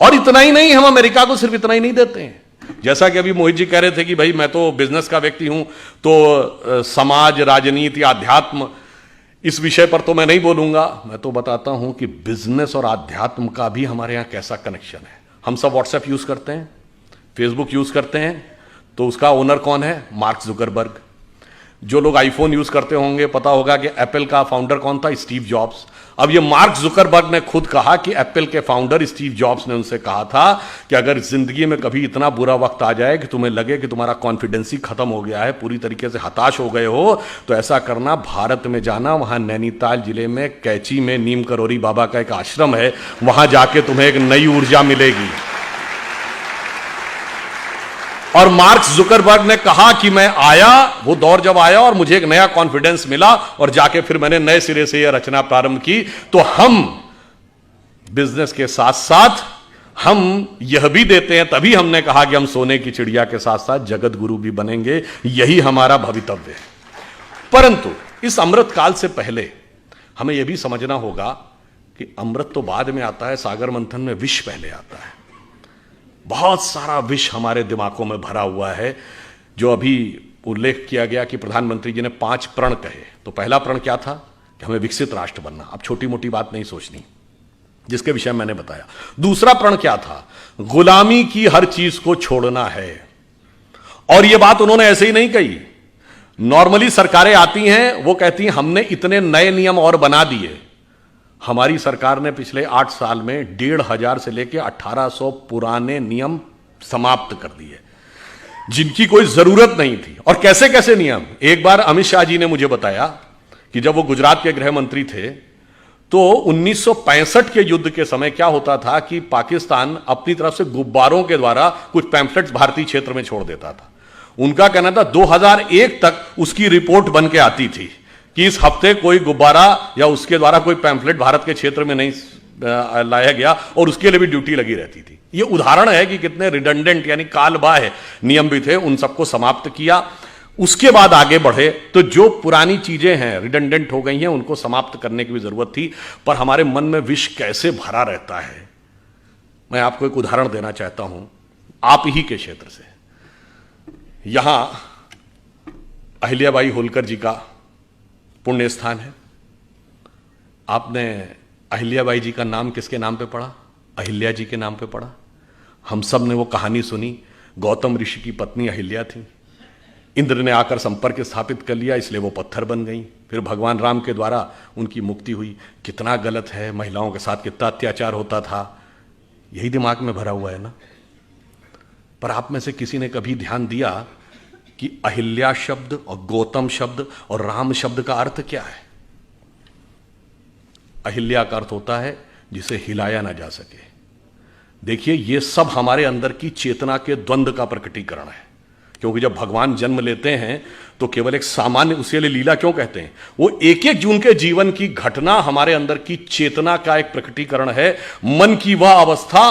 और इतना ही नहीं, हम अमेरिका को सिर्फ इतना ही नहीं देते हैं। जैसा कि अभी मोहित जी कह रहे थे कि भाई मैं तो बिजनेस का व्यक्ति हूं, तो समाज, राजनीति, आध्यात्म, इस विषय पर तो मैं नहीं बोलूंगा। मैं तो बताता हूं कि बिजनेस और आध्यात्म का भी हमारे यहां कैसा कनेक्शन है। हम सब व्हाट्सएप यूज करते हैं, फेसबुक यूज करते हैं, तो उसका ओनर कौन है? Mark Zuckerberg. जो लोग आईफोन यूज करते होंगे, पता होगा कि एप्पल का फाउंडर कौन था? Steve jobs. अब ये मार्क जुकरबर्ग ने खुद कहा कि एप्पल के फाउंडर स्टीव जॉब्स ने उनसे कहा था कि अगर जिंदगी में कभी इतना बुरा वक्त आ जाए कि तुम्हें लगे कि तुम्हारा कॉन्फिडेंस ही खत्म हो गया है, पूरी तरीके से हताश हो गए हो, तो ऐसा करना, भारत में जाना, वहां नैनीताल जिले में कैची में नीम करोरी बाबा का एक आश्रम है, वहां जाके तुम्हें एक नई ऊर्जा मिलेगी। और मार्क जुकरबर्ग ने कहा कि मैं आया, वो दौर जब आया और मुझे एक नया कॉन्फिडेंस मिला, और जाके फिर मैंने नए सिरे से यह रचना प्रारंभ की। तो हम बिजनेस के साथ साथ हम यह भी देते हैं, तभी हमने कहा कि हम सोने की चिड़िया के साथ साथ जगत गुरु भी बनेंगे, यही हमारा भवितव्य है। परंतु इस अमृत काल से पहले हमें यह भी समझना होगा कि अमृत तो बाद में आता है, सागर मंथन में विष पहले आता है। बहुत सारा विष हमारे दिमागों में भरा हुआ है। जो अभी उल्लेख किया गया कि प्रधानमंत्री जी ने 5 प्रण कहे, तो पहला प्रण क्या था? कि हमें विकसित राष्ट्र बनना। अब छोटी मोटी बात नहीं सोचनी, जिसके विषय मैंने बताया। दूसरा प्रण क्या था? गुलामी की हर चीज को छोड़ना है। और यह बात उन्होंने ऐसे ही नहीं कही। नॉर्मली सरकारें आती हैं, वो कहती हैं हमने इतने नए नियम और बना दिए। हमारी सरकार ने पिछले 8 साल में 1500 से लेकर 1800 पुराने नियम समाप्त कर दिए, जिनकी कोई जरूरत नहीं थी। और कैसे कैसे नियम? एक बार अमित शाह जी ने मुझे बताया कि जब वो गुजरात के गृह मंत्री थे, तो 1965 के युद्ध के समय क्या होता था कि पाकिस्तान अपनी तरफ से गुब्बारों के द्वारा कुछ पैम्फलेट्स भारतीय क्षेत्र में छोड़ देता था। उनका कहना था 2001 तक उसकी रिपोर्ट बन के आती थी कि इस हफ्ते कोई गुब्बारा या उसके द्वारा कोई पैम्फलेट भारत के क्षेत्र में नहीं लाया गया, और उसके लिए भी ड्यूटी लगी रहती थी। यह उदाहरण है कि कितने रिडंडेंट यानी कालबाह्य नियम भी थे, उन सबको समाप्त किया। उसके बाद आगे बढ़े तो जो पुरानी चीजें हैं, रिडंडेंट हो गई हैं, उनको समाप्त करने की भी जरूरत थी। पर हमारे मन में विष कैसे भरा रहता है, मैं आपको एक उदाहरण देना चाहता हूं आप ही के क्षेत्र से। यहां अहिल्याबाई होलकर जी का पुण्य स्थान है। आपने अहिल्याबाई जी का नाम किसके नाम पे पढ़ा? अहिल्या जी के नाम पे पढ़ा। हम सब ने वो कहानी सुनी। गौतम ऋषि की पत्नी अहिल्या थी। इंद्र ने आकर संपर्क स्थापित कर लिया, इसलिए वो पत्थर बन गई। फिर भगवान राम के द्वारा उनकी मुक्ति हुई। कितना गलत है, महिलाओं के साथ कितना अत्याचार होता था, यही दिमाग में भरा हुआ है ना। पर आप में से किसी ने कभी ध्यान दिया कि अहिल्या शब्द और गौतम शब्द और राम शब्द का अर्थ क्या है? अहिल्या का अर्थ होता है जिसे हिलाया ना जा सके। देखिए, ये सब हमारे अंदर की चेतना के द्वंद्व का प्रकटीकरण है। क्योंकि जब भगवान जन्म लेते हैं तो केवल एक सामान्य, उसके लिए लीला क्यों कहते हैं, वो एक एक जून के जीवन की घटना हमारे अंदर की चेतना का एक प्रकटीकरण है। मन की वह अवस्था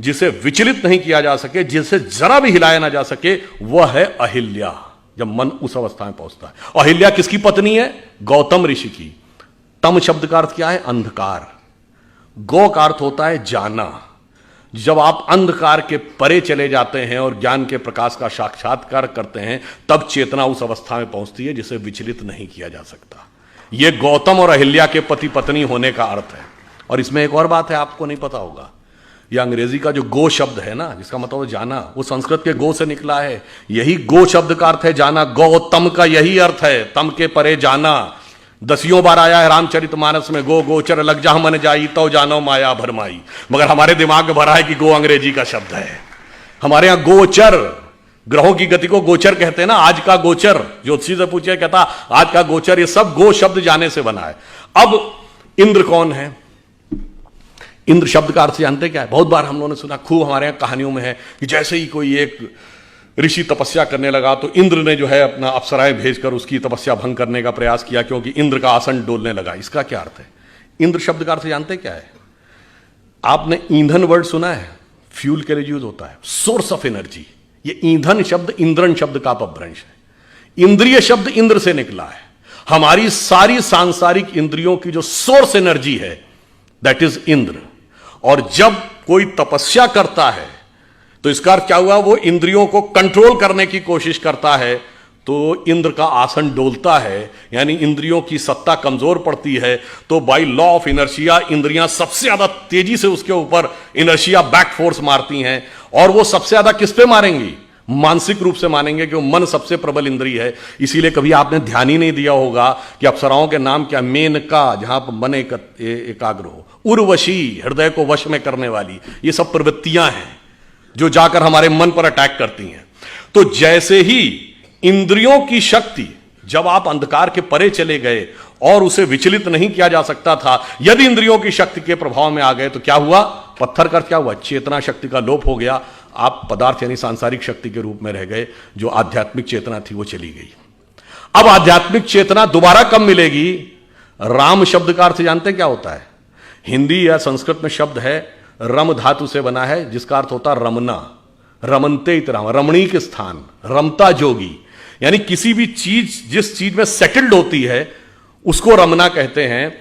जिसे विचलित नहीं किया जा सके, जिसे जरा भी हिलाया ना जा सके, वह है अहिल्या। जब मन उस अवस्था में पहुंचता है। अहिल्या किसकी पत्नी है? गौतम ऋषि की। तम शब्द का अर्थ क्या है? अंधकार। गौ का अर्थ होता है जाना। जब आप अंधकार के परे चले जाते हैं और ज्ञान के प्रकाश का साक्षात्कार करते हैं, तब चेतना उस अवस्था में पहुंचती है जिसे विचलित नहीं किया जा सकता। यह गौतम और अहिल्या के पति पत्नी होने का अर्थ है। और इसमें एक और बात है, आपको नहीं पता होगा, यह अंग्रेजी का जो गो शब्द है ना, जिसका मतलब जाना, वो संस्कृत के गो से निकला है। यही गो शब्द का अर्थ है जाना। गौतम का यही अर्थ है, तम के परे जाना। 10 बार आया है रामचरितमानस में, गो गोचर लग जा मन जाई तो जानो माया भरमाई। मगर हमारे दिमाग में भरा है कि गो अंग्रेजी का शब्द है। हमारे यहां गोचर, ग्रहों की गति को गोचर कहते हैं ना। आज का गोचर, ज्योतिषी से पूछे, कहता आज का गोचर, ये सब गो शब्द जाने से बना है। अब इंद्र कौन है? इंद्र शब्द का अर्थ जानते क्या है? बहुत बार हम लोगों ने सुना, खूब हमारे यहां कहानियों में है कि जैसे ही कोई एक ऋषि तपस्या करने लगा तो इंद्र ने जो है अपना अप्सराएं भेजकर उसकी तपस्या भंग करने का प्रयास किया, क्योंकि इंद्र का आसन डोलने लगा। इसका क्या अर्थ है? इंद्र शब्द का अर्थ जानते क्या है? आपने ईंधन वर्ड सुना है? फ्यूल के लिए यूज होता है, सोर्स ऑफ एनर्जी। ये ईंधन शब्द इंद्रन शब्द का अपभ्रंश है। इंद्रिय शब्द इंद्र से निकला है। हमारी सारी सांसारिक इंद्रियों की जो सोर्स एनर्जी है, दैट इज इंद्र। और जब कोई तपस्या करता है तो इसका अर्थ क्या हुआ? वो इंद्रियों को कंट्रोल करने की कोशिश करता है, तो इंद्र का आसन डोलता है, यानी इंद्रियों की सत्ता कमजोर पड़ती है। तो बाय लॉ ऑफ इनर्शिया इंद्रियां सबसे ज्यादा तेजी से उसके ऊपर इनर्शिया बैक फोर्स मारती हैं। और वो सबसे ज्यादा किस पे मारेंगी? मानसिक रूप से मानेंगे, कि वो मन सबसे प्रबल इंद्रिय है। इसीलिए कभी आपने ध्यान ही नहीं दिया होगा कि अप्सराओं के नाम क्या? मेनका, जहां पर मन एकाग्र हो, उर्वशी, हृदय को वश में करने वाली। ये सब प्रवृत्तियां हैं जो जाकर हमारे मन पर अटैक करती हैं। तो जैसे ही इंद्रियों की शक्ति, जब आप अंधकार के परे चले गए और उसे विचलित नहीं किया जा सकता था, यदि इंद्रियों की शक्ति के प्रभाव में आ गए तो क्या हुआ? पत्थर का क्या हुआ? चेतना शक्ति का लोप हो गया। आप पदार्थ यानी सांसारिक शक्ति के रूप में रह गए। जो आध्यात्मिक चेतना थी वो चली गई। अब आध्यात्मिक चेतना दोबारा कब मिलेगी? राम शब्द का अर्थ जानते क्या होता है? हिंदी या संस्कृत में शब्द है, रम धातु से बना है, जिसका अर्थ होता है रमना। रमनते इतराम, रमणीक स्थान, रमता जोगी। यानी किसी भी चीज जिस चीज में सेटल्ड होती है उसको रमना कहते हैं।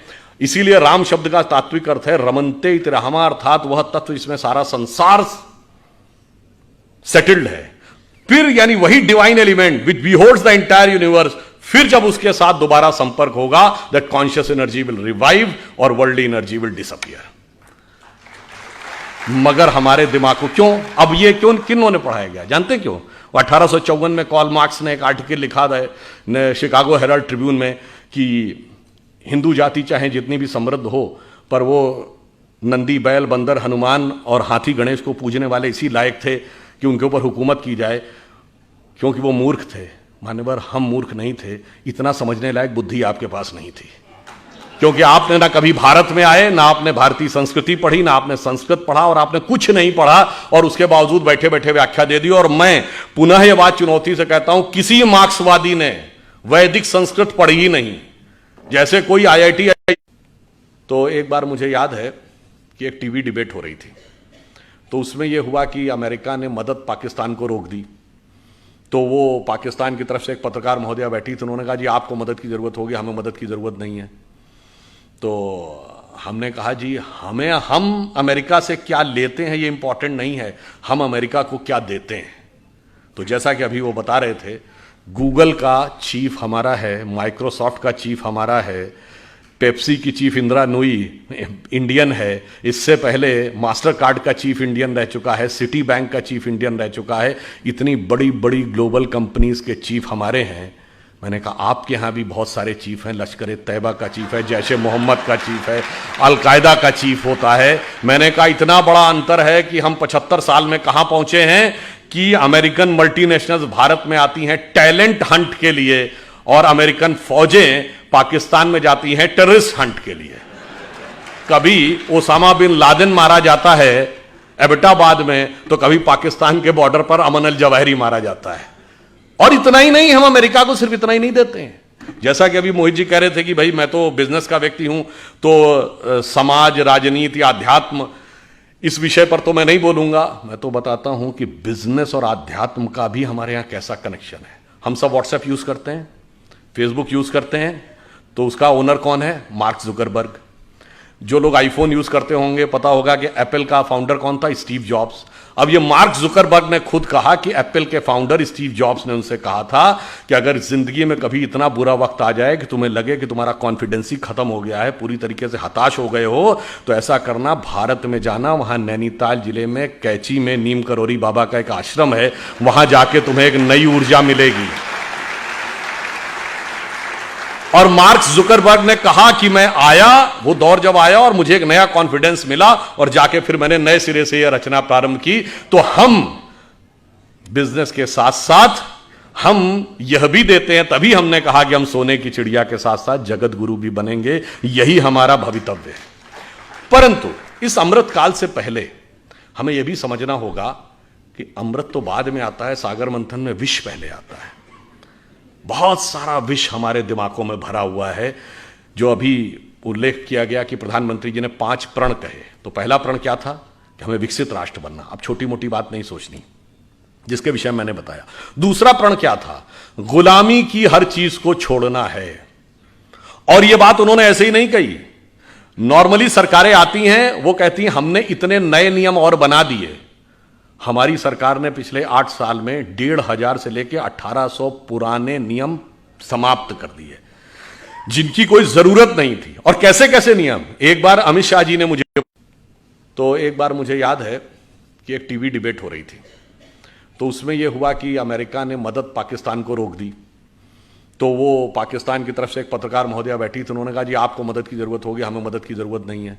इसीलिए राम शब्द का तात्विक अर्थ है रमनते इतरामा, अर्थात वह तत्व जिसमें सारा संसार सेटल्ड है। फिर यानी वही divine element which beholds the entire universe, फिर जब उसके साथ दोबारा संपर्क होगा, that conscious energy will revive और वर्ल्ड एनर्जी विल डिसअपियर। मगर हमारे दिमाग को क्यों, अब ये क्यों, किन्होंने पढ़ाया गया जानते क्यों? 1854 में कार्ल मार्क्स ने एक आर्टिकल लिखा था शिकागो हेराल्ड ट्रिब्यून में कि हिंदू जाति चाहे जितनी भी समृद्ध हो, पर वो नंदी, बैल, बंदर, हनुमान और हाथी गणेश को पूजने वाले इसी लायक थे कि उनके ऊपर हुकूमत की जाए, क्योंकि वो मूर्ख थे। मान्यवर, हम मूर्ख नहीं थे, इतना समझने लायक बुद्धि आपके पास नहीं थी, क्योंकि आपने ना कभी भारत में आए, ना आपने भारतीय संस्कृति पढ़ी, ना आपने संस्कृत पढ़ा, और आपने कुछ नहीं पढ़ा, और उसके बावजूद बैठे बैठे व्याख्या दे दी। और मैं पुनः यह बात चुनौती से कहता हूं, किसी मार्क्सवादी ने वैदिक संस्कृत पढ़ी ही नहीं। जैसे कोई IIT। तो एक बार मुझे याद है कि एक टीवी डिबेट हो रही थी, तो उसमें यह हुआ कि अमेरिका ने मदद पाकिस्तान को रोक दी। तो वो पाकिस्तान की तरफ से एक पत्रकार महोदया बैठी थी, उन्होंने कहा जी आपको मदद की जरूरत होगी, हमें मदद की जरूरत नहीं है। तो हमने कहा जी हम अमेरिका से क्या लेते हैं ये इंपॉर्टेंट नहीं है, हम अमेरिका को क्या देते हैं। तो जैसा कि अभी वो बता रहे थे, गूगल का चीफ हमारा है, माइक्रोसॉफ्ट का चीफ हमारा है, पेप्सी की चीफ इंदिरा नूई इंडियन है, इससे पहले मास्टर कार्ड का चीफ इंडियन रह चुका है, सिटी बैंक का चीफ इंडियन रह चुका है, इतनी बड़ी बड़ी ग्लोबल कंपनीज के चीफ हमारे हैं। मैंने कहा आपके यहाँ भी बहुत सारे चीफ हैं, लश्कर तैयबा का चीफ है, जैश ए मोहम्मद का चीफ है, अलकायदा का चीफ होता है। मैंने कहा इतना बड़ा अंतर है कि हम 75 साल में कहाँ पहुंचे हैं कि अमेरिकन मल्टीनेशनल्स भारत में आती हैं टैलेंट हंट के लिए और अमेरिकन फौजें पाकिस्तान में जाती हैं टेररिस्ट हंट के लिए। कभी ओसामा बिन लादेन मारा जाता है एबटाबाद में, तो कभी पाकिस्तान के बॉर्डर पर अमन अल जवाहिरी मारा जाता है। और इतना ही नहीं, हम अमेरिका को सिर्फ इतना ही नहीं देते हैं। जैसा कि अभी मोहित जी कह रहे थे कि भाई मैं तो बिजनेस का व्यक्ति हूं, तो समाज, राजनीति, आध्यात्म, इस विषय पर तो मैं नहीं बोलूंगा। मैं तो बताता हूं कि बिजनेस और आध्यात्म का भी हमारे यहां कैसा कनेक्शन है। हम सब व्हाट्सएप यूज करते हैं, फेसबुक यूज करते हैं, तो उसका ओनर कौन है? Mark Zuckerberg. जो लोग आईफोन यूज करते होंगे पता होगा कि एप्पल का फाउंडर कौन था? Steve jobs. अब ये मार्क जुकरबर्ग ने खुद कहा कि एप्पल के फाउंडर स्टीव जॉब्स ने उनसे कहा था कि अगर जिंदगी में कभी इतना बुरा वक्त आ जाए कि तुम्हें लगे कि तुम्हारा कॉन्फिडेंस ही खत्म हो गया है, पूरी तरीके से हताश हो गए हो, तो ऐसा करना, भारत में जाना, वहां नैनीताल जिले में कैची में नीम करोरी बाबा का एक आश्रम है, वहां जाके तुम्हें एक नई ऊर्जा मिलेगी। और मार्क जुकरबर्ग ने कहा कि मैं आया, वो दौर जब आया और मुझे एक नया कॉन्फिडेंस मिला और जाके फिर मैंने नए सिरे से यह रचना प्रारंभ की। तो हम बिजनेस के साथ साथ हम यह भी देते हैं, तभी हमने कहा कि हम सोने की चिड़िया के साथ साथ जगत गुरु भी बनेंगे, यही हमारा भवितव्य है। परंतु इस अमृत काल से पहले हमें यह भी समझना होगा कि अमृत तो बाद में आता है, सागर मंथन में विष पहले आता है। बहुत सारा विष हमारे दिमागों में भरा हुआ है। जो अभी उल्लेख किया गया कि प्रधानमंत्री जी ने 5 प्रण कहे, तो पहला प्रण क्या था? कि हमें विकसित राष्ट्र बनना। अब छोटी मोटी बात नहीं सोचनी, जिसके विषय मैंने बताया। दूसरा प्रण क्या था? गुलामी की हर चीज को छोड़ना है। और यह बात उन्होंने ऐसे ही नहीं कही। नॉर्मली सरकारें आती हैं, वो कहती हैं हमने इतने नए नियम और बना दिए। हमारी सरकार ने पिछले 8 साल में 1500 से लेकर 1800 पुराने नियम समाप्त कर दिए, जिनकी कोई जरूरत नहीं थी। और कैसे कैसे नियम? एक बार अमित शाह जी ने मुझे याद है कि एक टीवी डिबेट हो रही थी, तो उसमें यह हुआ कि अमेरिका ने मदद पाकिस्तान को रोक दी। तो वो पाकिस्तान की तरफ से एक पत्रकार महोदया बैठी, तो उन्होंने कहा जी आपको मदद की जरूरत होगी, हमें मदद की जरूरत नहीं है।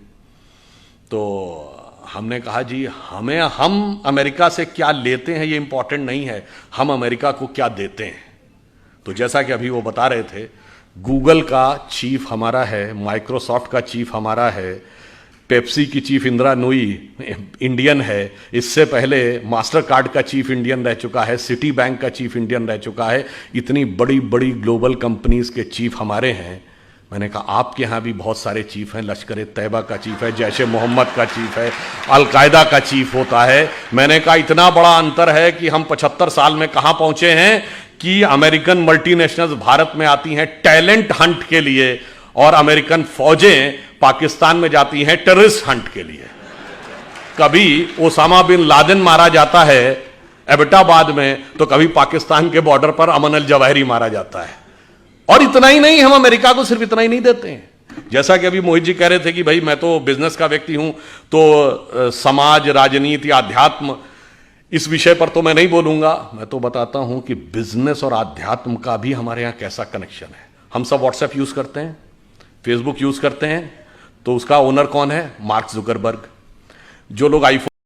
तो हमने कहा जी हम अमेरिका से क्या लेते हैं ये इंपॉर्टेंट नहीं है, हम अमेरिका को क्या देते हैं। तो जैसा कि अभी वो बता रहे थे, गूगल का चीफ हमारा है, माइक्रोसॉफ्ट का चीफ हमारा है, पेप्सी की चीफ इंदिरा नूई इंडियन है, इससे पहले मास्टर कार्ड का चीफ इंडियन रह चुका है, सिटी बैंक का चीफ इंडियन रह चुका है, इतनी बड़ी बड़ी ग्लोबल कंपनीज के चीफ हमारे हैं। मैंने कहा आपके यहाँ भी बहुत सारे चीफ हैं, लश्कर तैयबा का चीफ है, जैश ए मोहम्मद का चीफ है, अलकायदा का चीफ होता है। मैंने कहा इतना बड़ा अंतर है कि हम 75 साल में कहाँ पहुंचे हैं कि अमेरिकन मल्टीनेशनल्स भारत में आती हैं टैलेंट हंट के लिए और अमेरिकन फौजें पाकिस्तान में जाती हैं टेररिस्ट हंट के लिए। कभी ओसामा बिन लादेन मारा जाता है एबटाबाद में, तो कभी पाकिस्तान के बॉर्डर पर अमन अल जवाहिरी मारा जाता है। और इतना ही नहीं, हम अमेरिका को सिर्फ इतना ही नहीं देते हैं। जैसा कि अभी मोहित जी कह रहे थे कि भाई मैं तो बिजनेस का व्यक्ति हूं, तो समाज, राजनीति, आध्यात्म, इस विषय पर तो मैं नहीं बोलूंगा। मैं तो बताता हूं कि बिजनेस और आध्यात्म का भी हमारे यहां कैसा कनेक्शन है। हम सब व्हाट्सएप यूज करते हैं, फेसबुक यूज करते हैं, तो उसका ओनर कौन है? Mark Zuckerberg. जो लोग आईफोन